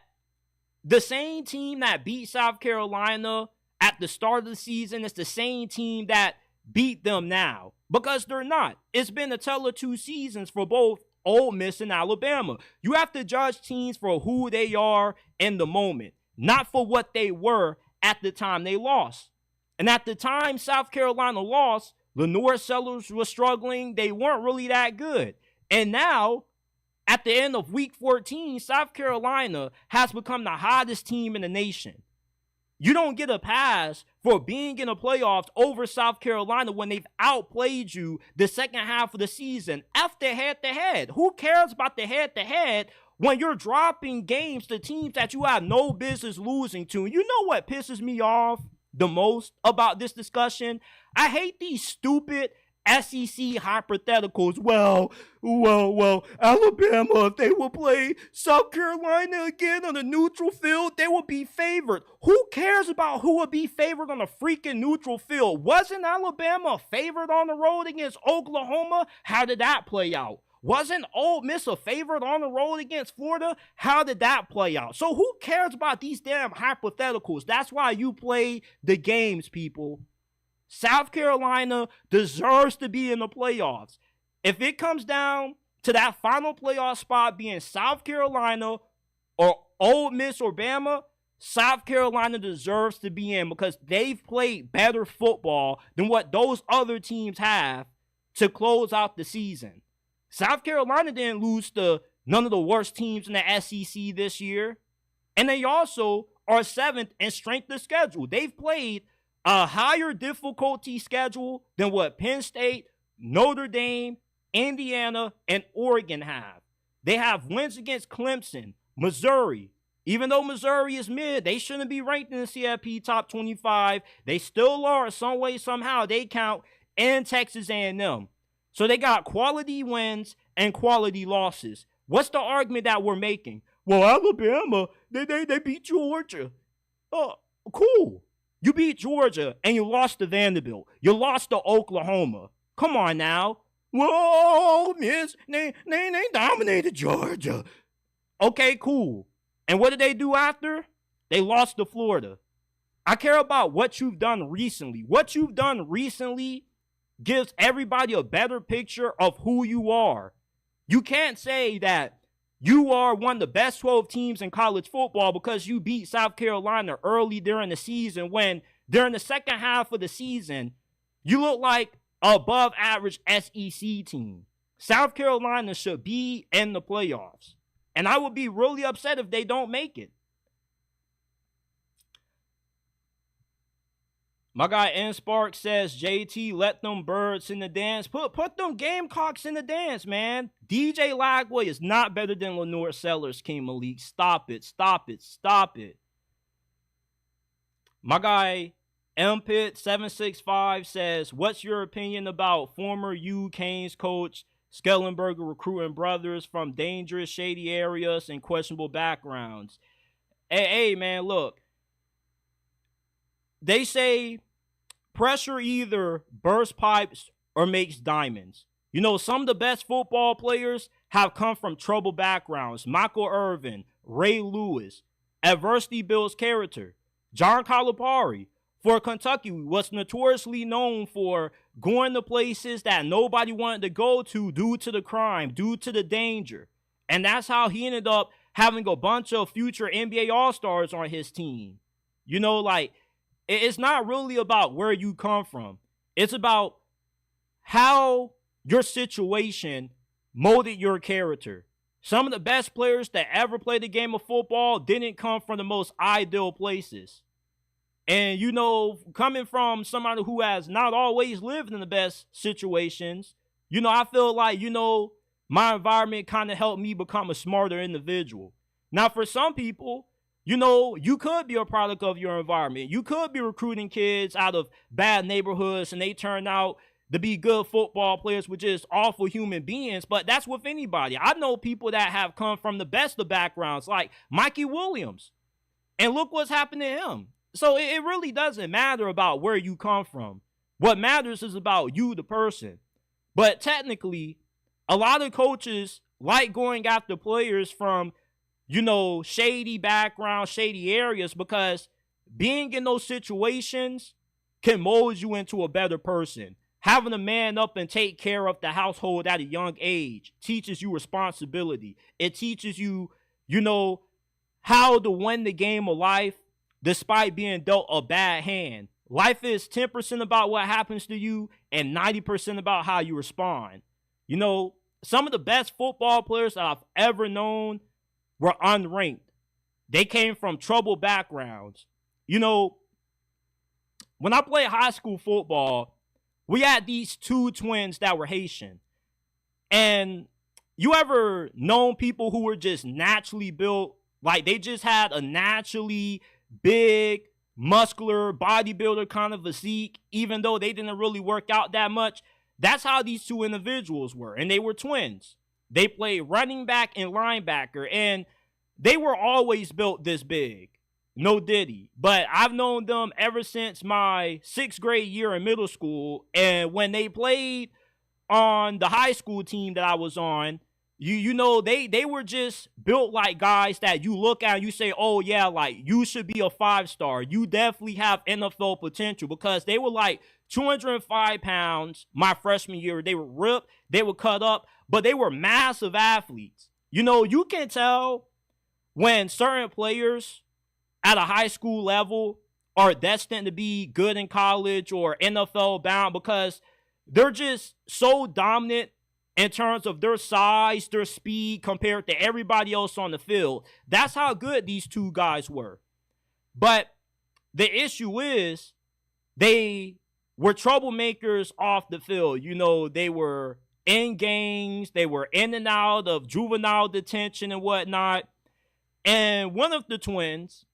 the same team that beat South Carolina at the start of the season is the same team that beat them now, because they're not. It's been a tale of 2 seasons for both Ole Miss and Alabama. You have to judge teams for who they are in the moment, not for what they were at the time they lost. And at the time South Carolina lost, Lenore Sellers was struggling. They weren't really that good. And now, at the end of week 14, South Carolina has become the hottest team in the nation. You don't get a pass for being in the playoffs over South Carolina when they've outplayed you the second half of the season. F the head-to-head. Who cares about the head-to-head when you're dropping games to teams that you have no business losing to? And you know what pisses me off the most about this discussion? I hate these stupid SEC hypotheticals. Well, Alabama, if they will play South Carolina again on a neutral field, they will be favored. Who cares about who will be favored on a freaking neutral field? Wasn't Alabama favored on the road against Oklahoma? How did that play out? Wasn't Ole Miss a favorite on the road against Florida? How did that play out? So who cares about these damn hypotheticals? That's why you play the games, people. South Carolina deserves to be in the playoffs. If it comes down to that final playoff spot being South Carolina or Ole Miss or Bama, South Carolina deserves to be in because they've played better football than what those other teams have to close out the season. South Carolina didn't lose to none of the worst teams in the SEC this year. And they also are 7th in strength of schedule. They've played a higher difficulty schedule than what Penn State, Notre Dame, Indiana, and Oregon have. They have wins against Clemson, Missouri. Even though Missouri is mid, they shouldn't be ranked in the CFP top 25. They still are some way, somehow. They count in Texas A&M. So they got quality wins and quality losses. What's the argument that we're making? Well, Alabama, they beat Georgia. Oh, cool. You beat Georgia and you lost to Vanderbilt. You lost to Oklahoma. Come on now. Whoa, Miss, they dominated Georgia. Okay, cool. And what did they do after? They lost to Florida. I care about what you've done recently. What you've done recently gives everybody a better picture of who you are. You can't say that you are one of the best 12 teams in college football because you beat South Carolina early during the season when during the second half of the season, you look like an above average SEC team. South Carolina should be in the playoffs. And I would be really upset if they don't make it. My guy N Spark says, JT, let them birds in the dance. Put them Gamecocks in the dance, man. DJ Lagway is not better than Lenore Sellers, King Malik. Stop it. My guy MPit765 says, what's your opinion about former U Canes coach Schellenberger recruiting brothers from dangerous, shady areas and questionable backgrounds? Hey, man, look. They say pressure either bursts pipes or makes diamonds. You know, some of the best football players have come from troubled backgrounds. Michael Irvin, Ray Lewis. Adversity builds character. John Calipari for Kentucky was notoriously known for going to places that nobody wanted to go to due to the crime, due to the danger. And that's how he ended up having a bunch of future NBA All-Stars on his team. You know, like, it's not really about where you come from. It's about how your situation molded your character. Some of the best players that ever played the game of football didn't come from the most ideal places. And, you know, coming from somebody who has not always lived in the best situations, you know, I feel like, you know, my environment kind of helped me become a smarter individual. Now, for some people, you know, you could be a product of your environment. You could be recruiting kids out of bad neighborhoods and they turn out to be good football players with just awful human beings. But that's with anybody. I know people that have come from the best of backgrounds, like Mikey Williams. And look what's happened to him. So it really doesn't matter about where you come from. What matters is about you, the person. But technically, a lot of coaches like going after players from, you know, shady backgrounds, shady areas, because being in those situations can mold you into a better person. Having to man up and take care of the household at a young age teaches you responsibility. It teaches you, you know, how to win the game of life despite being dealt a bad hand. Life is 10% about what happens to you and 90% about how you respond. You know, some of the best football players that I've ever known were unranked. They came from troubled backgrounds. You know, when I played high school football, we had these two twins that were Haitian. And you ever known people who were just naturally built, like they just had a naturally big, muscular bodybuilder kind of physique, even though they didn't really work out that much? That's how these two individuals were, and they were twins. They played running back and linebacker, and they were always built this big. No diddy. But I've known them ever since my 6th grade year in middle school, and when they played on the high school team that I was on, you know, they were just built like guys that you look at and you say, oh yeah, like you should be a 5-star. You definitely have NFL potential, because they were like 205 pounds my freshman year. They were ripped, they were cut up, but they were massive athletes. You know, you can tell when certain players at a high school level are destined to be good in college or NFL bound, because they're just so dominant in terms of their size, their speed compared to everybody else on the field. That's how good these two guys were. But the issue is they were troublemakers off the field. You know, they were in gangs, they were in and out of juvenile detention and whatnot. And one of the twins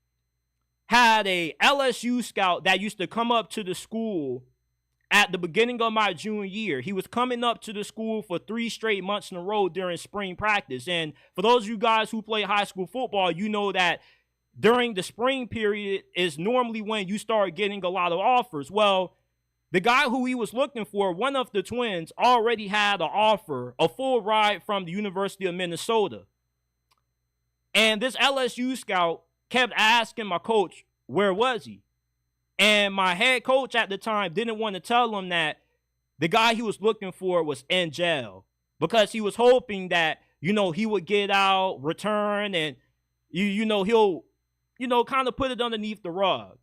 had a LSU scout that used to come up to the school at the beginning of my junior year. He was coming up to the school for 3 straight months in a row during spring practice. And for those of you guys who play high school football, you know that during the spring period is normally when you start getting a lot of offers. Well, the guy who he was looking for, one of the twins, already had an offer, a full ride from the University of Minnesota. And this LSU scout kept asking my coach, where was he? And my head coach at the time didn't want to tell him that the guy he was looking for was in jail, because he was hoping that, you know, he would get out, return, and, you know, he'll, you know, kind of put it underneath the rug.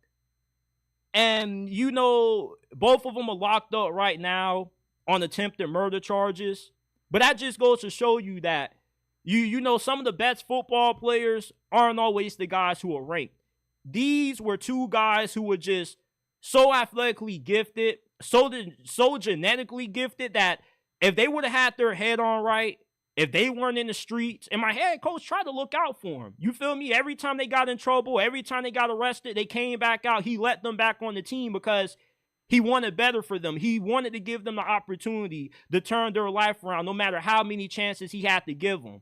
And, you know, both of them are locked up right now on attempted murder charges. But that just goes to show you that, you know, some of the best football players aren't always the guys who are ranked. These were two guys who were just so athletically gifted, so genetically gifted, that if they would have had their head on right, if they weren't in the streets, and my head coach tried to look out for them. You feel me? Every time they got in trouble, every time they got arrested, they came back out. He let them back on the team because he wanted better for them. He wanted to give them the opportunity to turn their life around, no matter how many chances he had to give them.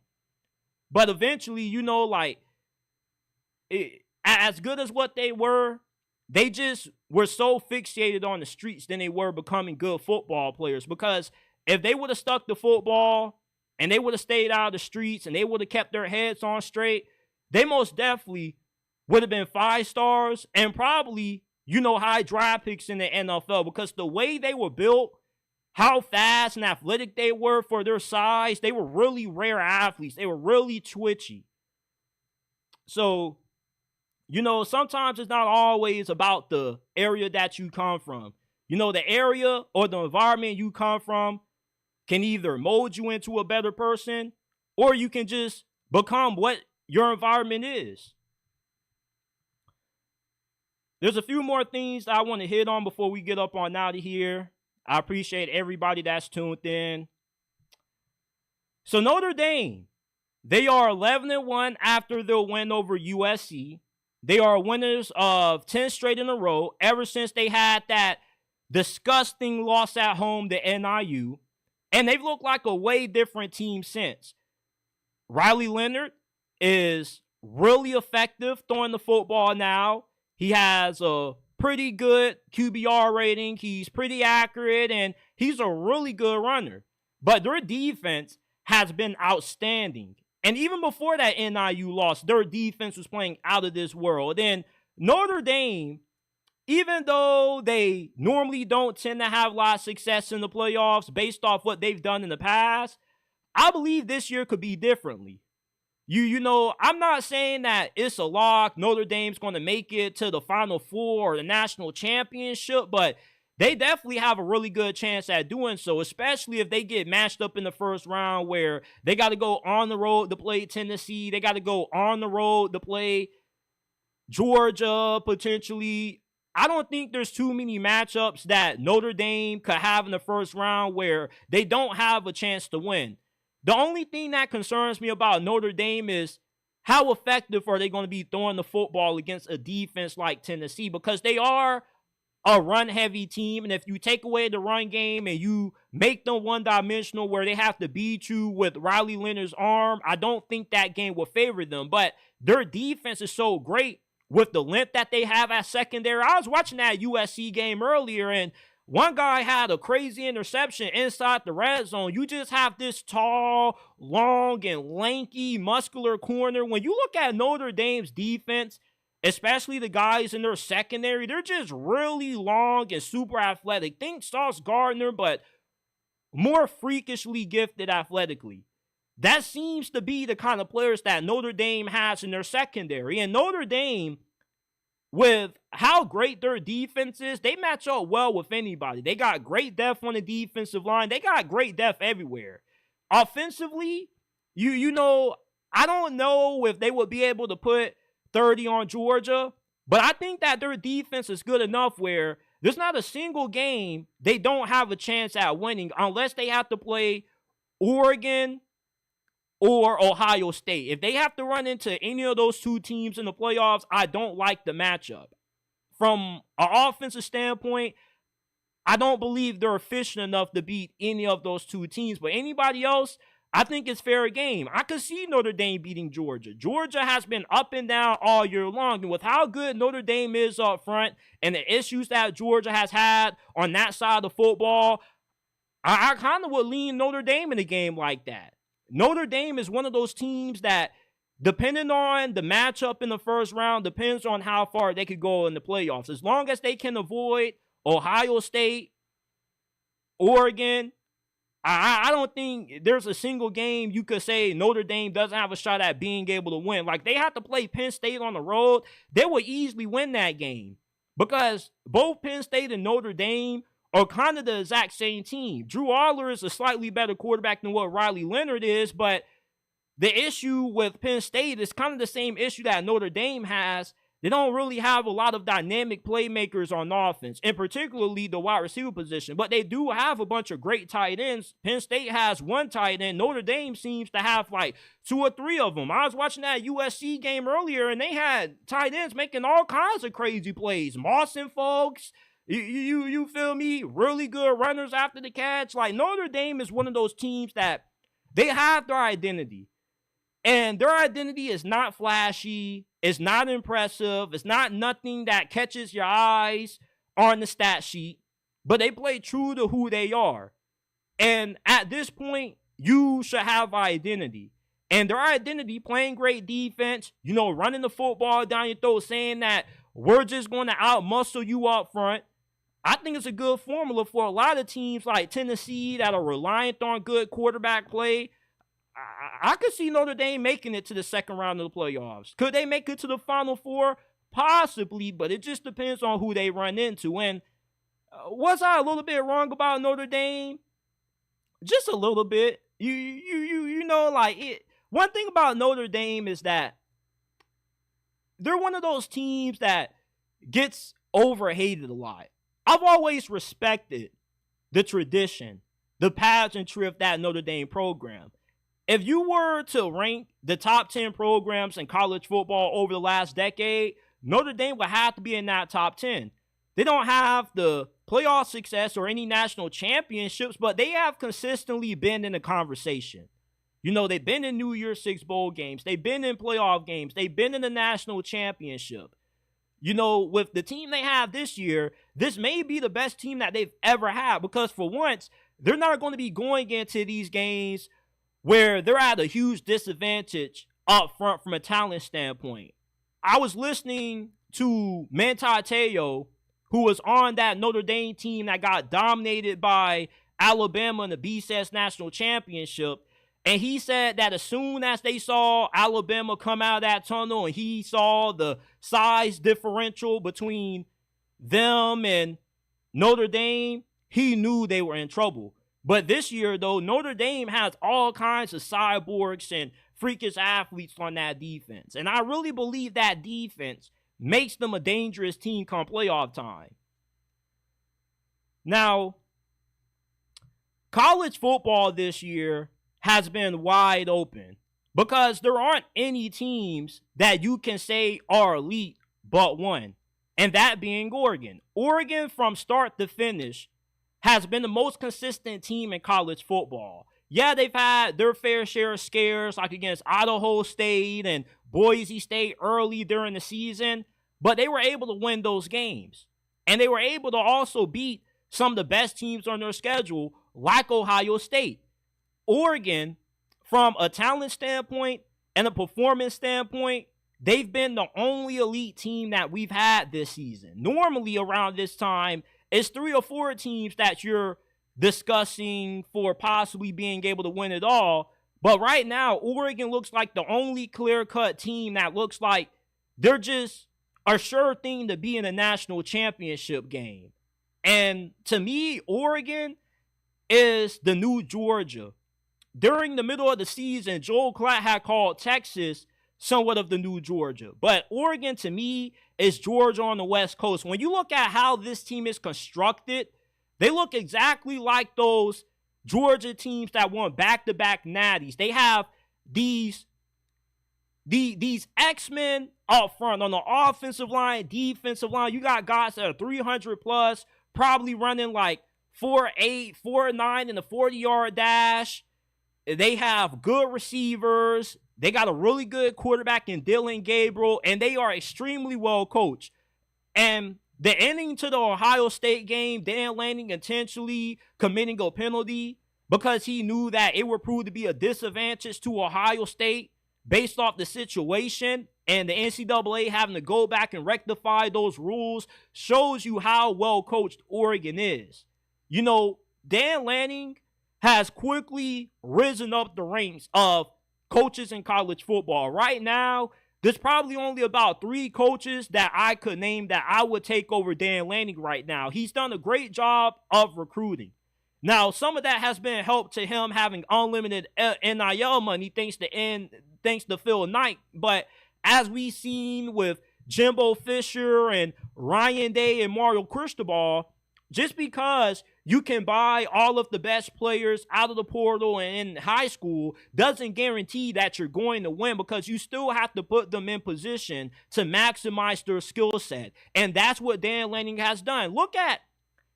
But eventually, you know, like, as good as what they just were so fixated on the streets than they were becoming good football players. Because if they would have stuck to football and they would have stayed out of the streets and they would have kept their heads on straight, they most definitely would have been 5-stars and probably, you know, high draft picks in the NFL. Because the way they were built, how fast and athletic they were for their size, they were really rare athletes. They were really twitchy. So, you know, sometimes it's not always about the area that you come from. You know, the area or the environment you come from can either mold you into a better person, or you can just become what your environment is. There's a few more things that I want to hit on before we get up on out of here. I appreciate everybody that's tuned in. So Notre Dame, they are 11-1 after their win over USC. They are winners of 10 straight in a row ever since they had that disgusting loss at home to NIU. And they've looked like a way different team since. Riley Leonard is really effective throwing the football now. He has a pretty good QBR rating. He's pretty accurate, and he's a really good runner. But their defense has been outstanding. And even before that NIU loss, their defense was playing out of this world. And Notre Dame, even though they normally don't tend to have a lot of success in the playoffs based off what they've done in the past, I believe this year could be differently. You know, I'm not saying that it's a lock. Notre Dame's going to make it to the Final Four or the national championship, but they definitely have a really good chance at doing so, especially if they get matched up in the first round where they got to go on the road to play Tennessee. They got to go on the road to play Georgia, potentially. I don't think there's too many matchups that Notre Dame could have in the first round where they don't have a chance to win. The only thing that concerns me about Notre Dame is how effective are they going to be throwing the football against a defense like Tennessee, because they are a run-heavy team. And if you take away the run game and you make them one-dimensional where they have to beat you with Riley Leonard's arm, I don't think that game will favor them. But their defense is so great with the length that they have at secondary. I was watching that USC game earlier, and one guy had a crazy interception inside the red zone. You just have this tall, long, and lanky, muscular corner. When you look at Notre Dame's defense, especially the guys in their secondary, they're just really long and super athletic. Think Sauce Gardner, but more freakishly gifted athletically. That seems to be the kind of players that Notre Dame has in their secondary. And Notre Dame, with how great their defense is, they match up well with anybody. They got great depth on the defensive line. They got great depth everywhere. Offensively, you know, I don't know if they would be able to put 30 on Georgia, but I think that their defense is good enough where there's not a single game they don't have a chance at winning unless they have to play Oregon or Ohio State. If they have to run into any of those two teams in the playoffs, I don't like the matchup. From an offensive standpoint, I don't believe they're efficient enough to beat any of those two teams. But anybody else, I think it's fair game. I could see Notre Dame beating Georgia. Georgia has been up and down all year long. And with how good Notre Dame is up front and the issues that Georgia has had on that side of the football, I kind of would lean Notre Dame in a game like that. Notre Dame is one of those teams that, depending on the matchup in the first round, depends on how far they could go in the playoffs. As long as they can avoid Ohio State, Oregon, I don't think there's a single game you could say Notre Dame doesn't have a shot at being able to win. Like, they have to play Penn State on the road. They would easily win that game because both Penn State and Notre Dame are kind of the exact same team. Drew Aller is a slightly better quarterback than what Riley Leonard is, but the issue with Penn State is kind of the same issue that Notre Dame has. They don't really have a lot of dynamic playmakers on offense, and particularly the wide receiver position. But they do have a bunch of great tight ends. Penn State has one tight end. Notre Dame seems to have like 2 or 3 of them. I was watching that USC game earlier, and they had tight ends making all kinds of crazy plays. Moss and folks, you feel me? Really good runners after the catch. Like, Notre Dame is one of those teams that they have their identity. And their identity is not flashy. It's not impressive. It's not nothing that catches your eyes on the stat sheet. But they play true to who they are. And at this point, you should have identity. And their identity, playing great defense, you know, running the football down your throat, saying that we're just going to out-muscle you up front. I think it's a good formula for a lot of teams like Tennessee that are reliant on good quarterback play. I could see Notre Dame making it to the second round of the playoffs. Could they make it to the Final Four? Possibly, but it just depends on who they run into. And was I a little bit wrong about Notre Dame? Just a little bit. You know, like, one thing about Notre Dame is that they're one of those teams that gets overhated a lot. I've always respected the tradition, the pageantry of that Notre Dame program. If you were to rank the top 10 programs in college football over the last decade, Notre Dame would have to be in that top 10. They don't have the playoff success or any national championships, but they have consistently been in the conversation. You know, they've been in New Year's Six bowl games. They've been in playoff games. They've been in the national championship. You know, with the team they have this year, this may be the best team that they've ever had because for once, they're not going to be going into these games where they're at a huge disadvantage up front from a talent standpoint. I was listening to Manti Te'o, who was on that Notre Dame team that got dominated by Alabama in the BCS National Championship, and he said that as soon as they saw Alabama come out of that tunnel and he saw the size differential between them and Notre Dame, he knew they were in trouble. But this year, though, Notre Dame has all kinds of cyborgs and freakish athletes on that defense. And I really believe that defense makes them a dangerous team come playoff time. Now, college football this year has been wide open because there aren't any teams that you can say are elite but one. and that being Oregon. Oregon, from start to finish, has been the most consistent team in college football. Yeah, they've had their fair share of scares, like against Idaho State and Boise State early during the season, but they were able to win those games. And they were able to also beat some of the best teams on their schedule, like Ohio State. Oregon, from a talent standpoint and a performance standpoint, they've been the only elite team that we've had this season. Normally around this time, it's 3 or 4 teams that you're discussing for possibly being able to win it all. But right now, Oregon looks like the only clear-cut team that looks like they're just a sure thing to be in a national championship game. And to me, Oregon is the new Georgia. During the middle of the season, Joel Klatt had called Texas somewhat of the new Georgia. But Oregon, to me, is Georgia on the West Coast. When you look at how this team is constructed, they look exactly like those Georgia teams that won back-to-back natties. They have these X-Men up front on the offensive line, defensive line. You got guys that are 300 plus, probably running like 4.8, 4.9 in the 40-yard dash. They have good receivers. They got a really good quarterback in Dylan Gabriel, and they are extremely well coached. And the ending to the Ohio State game, Dan Lanning intentionally committing a penalty because he knew that it would prove to be a disadvantage to Ohio State based off the situation, and the NCAA having to go back and rectify those rules shows you how well coached Oregon is. You know, Dan Lanning has quickly risen up the ranks of coaches in college football. Right now, there's probably only about 3 coaches that I could name that I would take over Dan Lanning right now. He's done a great job of recruiting. Now, some of that has been helped to him having unlimited NIL money thanks to Phil Knight. But as we've seen with Jimbo Fisher and Ryan Day and Mario Cristobal, just because you can buy all of the best players out of the portal and in high school doesn't guarantee that you're going to win, because you still have to put them in position to maximize their skill set. And that's what Dan Lanning has done. Look at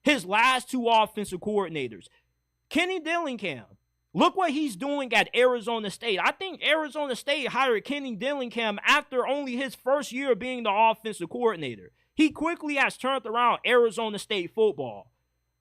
his last 2 offensive coordinators. Kenny Dillingham. Look what he's doing at Arizona State. I think Arizona State hired Kenny Dillingham after only his first year being the offensive coordinator. He quickly has turned around Arizona State football.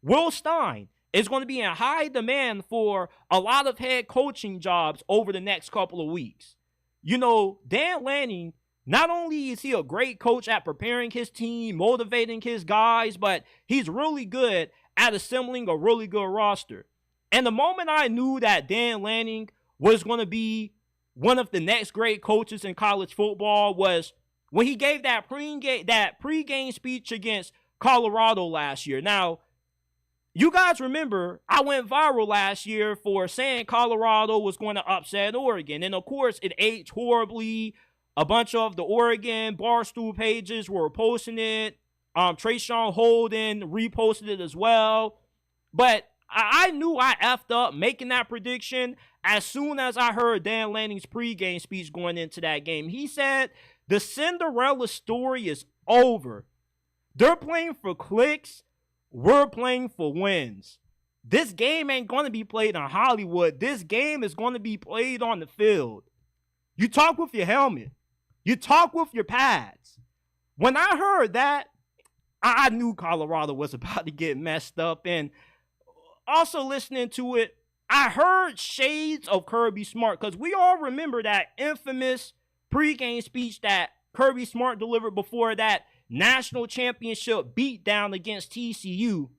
Will Stein is going to be in high demand for a lot of head coaching jobs over the next couple of weeks. You know, Dan Lanning, not only is he a great coach at preparing his team, motivating his guys, but he's really good at assembling a really good roster. And the moment I knew that Dan Lanning was going to be one of the next great coaches in college football was when he gave that pregame speech against Colorado last year. Now, you guys remember I went viral last year for saying Colorado was going to upset Oregon. And, of course, it aged horribly. A bunch of the Oregon Barstool pages were posting it. Trayshawn Holden reposted it as well. But I knew I effed up making that prediction as soon as I heard Dan Lanning's pregame speech going into that game. He said, the Cinderella story is over. They're playing for clicks. We're playing for wins. This game ain't going to be played in Hollywood. This game is going to be played on the field. You talk with your helmet. You talk with your pads. When I heard that, I knew Colorado was about to get messed up. And also listening to it, I heard shades of Kirby Smart, because we all remember that infamous pregame speech that Kirby Smart delivered before that national championship beatdown against TCU.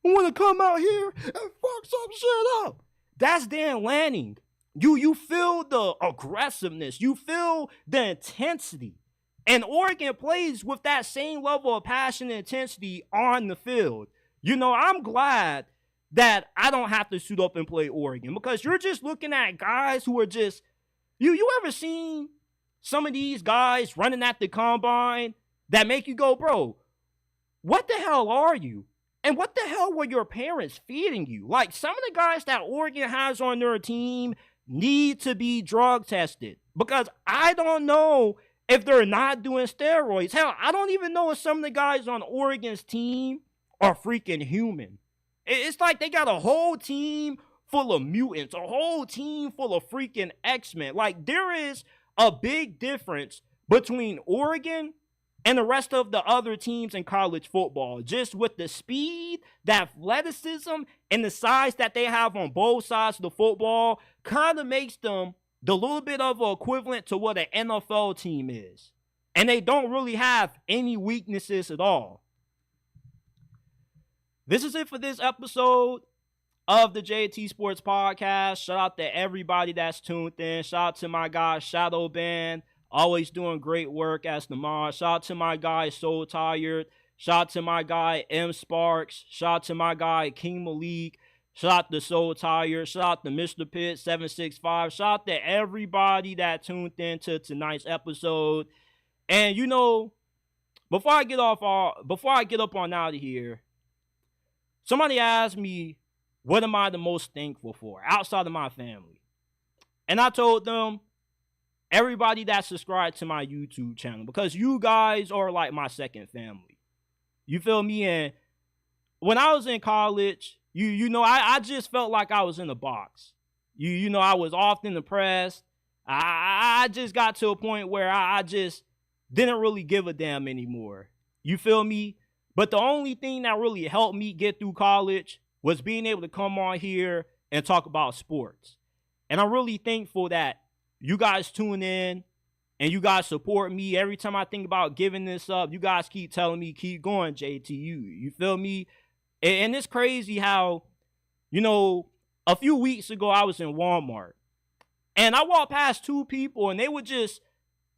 I want to come out here and fuck some shit up. That's Dan Lanning. You feel the aggressiveness. You feel the intensity. And Oregon plays with that same level of passion and intensity on the field. You know, I'm glad that I don't have to suit up and play Oregon, because you're just looking at guys who are just, you ever seen some of these guys running at the combine that make you go, bro, what the hell are you? And what the hell were your parents feeding you? Like, some of the guys that Oregon has on their team need to be drug tested, because I don't know if they're not doing steroids. Hell, I don't even know if some of the guys on Oregon's team are freaking human. It's like they got a whole team full of mutants, a whole team full of freaking X-Men. Like, there is a big difference between Oregon and the rest of the other teams in college football, just with the speed, the athleticism, and the size that they have on both sides of the football, kind of makes them the little bit of an equivalent to what an NFL team is. And they don't really have any weaknesses at all. This is it for this episode of the JT Sports Podcast. Shout out to everybody that's tuned in. Shout out to my guy Shadow Band, always doing great work as the mod. Shout out to my guy Soul Tired. Shout out to my guy M Sparks. Shout out to my guy King Malik. Shout out to Soul Tired. Shout out to Mr. Pitt 765. Shout out to everybody that tuned in to tonight's episode. And you know, before I get up on out of here, somebody asked me, what am I the most thankful for outside of my family? And I told them, everybody that subscribed to my YouTube channel, because you guys are like my second family. You feel me? And when I was in college, you know, I just felt like I was in a box. You know, I was often depressed. I just got to a point where I just didn't really give a damn anymore. You feel me? But the only thing that really helped me get through college was being able to come on here and talk about sports. And I'm really thankful that you guys tune in and you guys support me. Every time I think about giving this up, you guys keep telling me, keep going, JTU. You feel me? And it's crazy how, you know, a few weeks ago I was in Walmart. And I walked past two people and they were just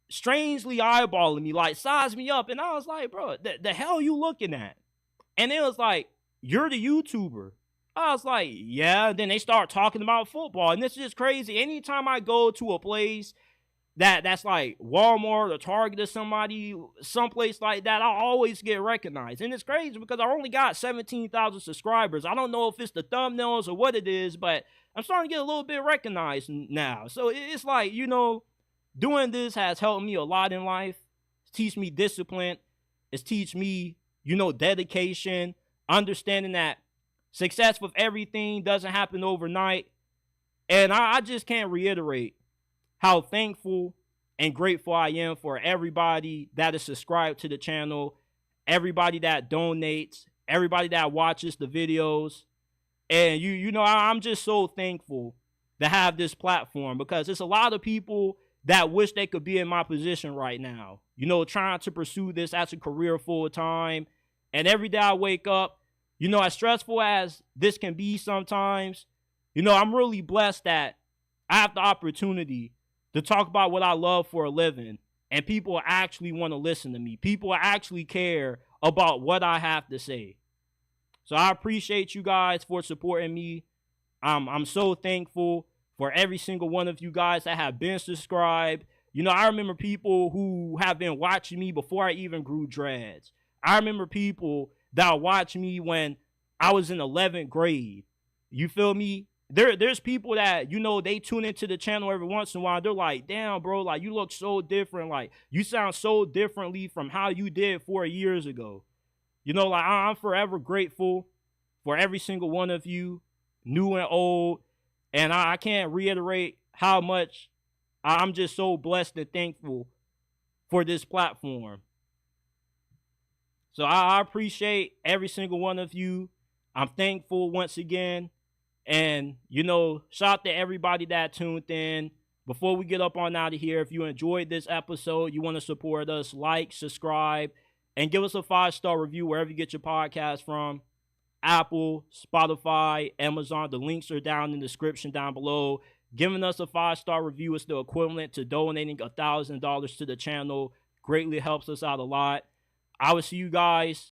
strangely eyeballing me, like size me up. And I was like, bro, the hell you looking at? And it was like, you're the YouTuber. I was like, yeah. Then they start talking about football. And it's just crazy. Anytime I go to a place that's like Walmart or Target or someplace like that, I always get recognized. And it's crazy because I only got 17,000 subscribers. I don't know if it's the thumbnails or what it is, but I'm starting to get a little bit recognized now. So it's like, you know, doing this has helped me a lot in life. It's teach me discipline. It's teach me, you know, dedication, understanding that success with everything doesn't happen overnight. And I just can't reiterate how thankful and grateful I am for everybody that is subscribed to the channel, everybody that donates, everybody that watches the videos. And you know, I'm just so thankful to have this platform because there's a lot of people that wish they could be in my position right now, you know, trying to pursue this as a career full time. And every day I wake up, you know, as stressful as this can be sometimes, you know, I'm really blessed that I have the opportunity to talk about what I love for a living, and people actually want to listen to me. People actually care about what I have to say. So I appreciate you guys for supporting me. I'm so thankful for every single one of you guys that have been subscribed. You know, I remember people who have been watching me before I even grew dreads. I remember people that watched me when I was in 11th grade. You feel me? There's people that, you know, they tune into the channel every once in a while. They're like, damn, bro, like, you look so different. Like, you sound so differently from how you did 4 years ago. You know, like, I'm forever grateful for every single one of you, new and old. And I can't reiterate how much I'm just so blessed and thankful for this platform. So I appreciate every single one of you. I'm thankful once again. And, you know, shout out to everybody that tuned in. Before we get up on out of here, if you enjoyed this episode, you want to support us, like, subscribe, and give us a 5-star review wherever you get your podcast from. Apple, Spotify, Amazon. The links are down in the description down below. Giving us a 5-star review is the equivalent to donating $1,000 to the channel. Greatly helps us out a lot. I will see you guys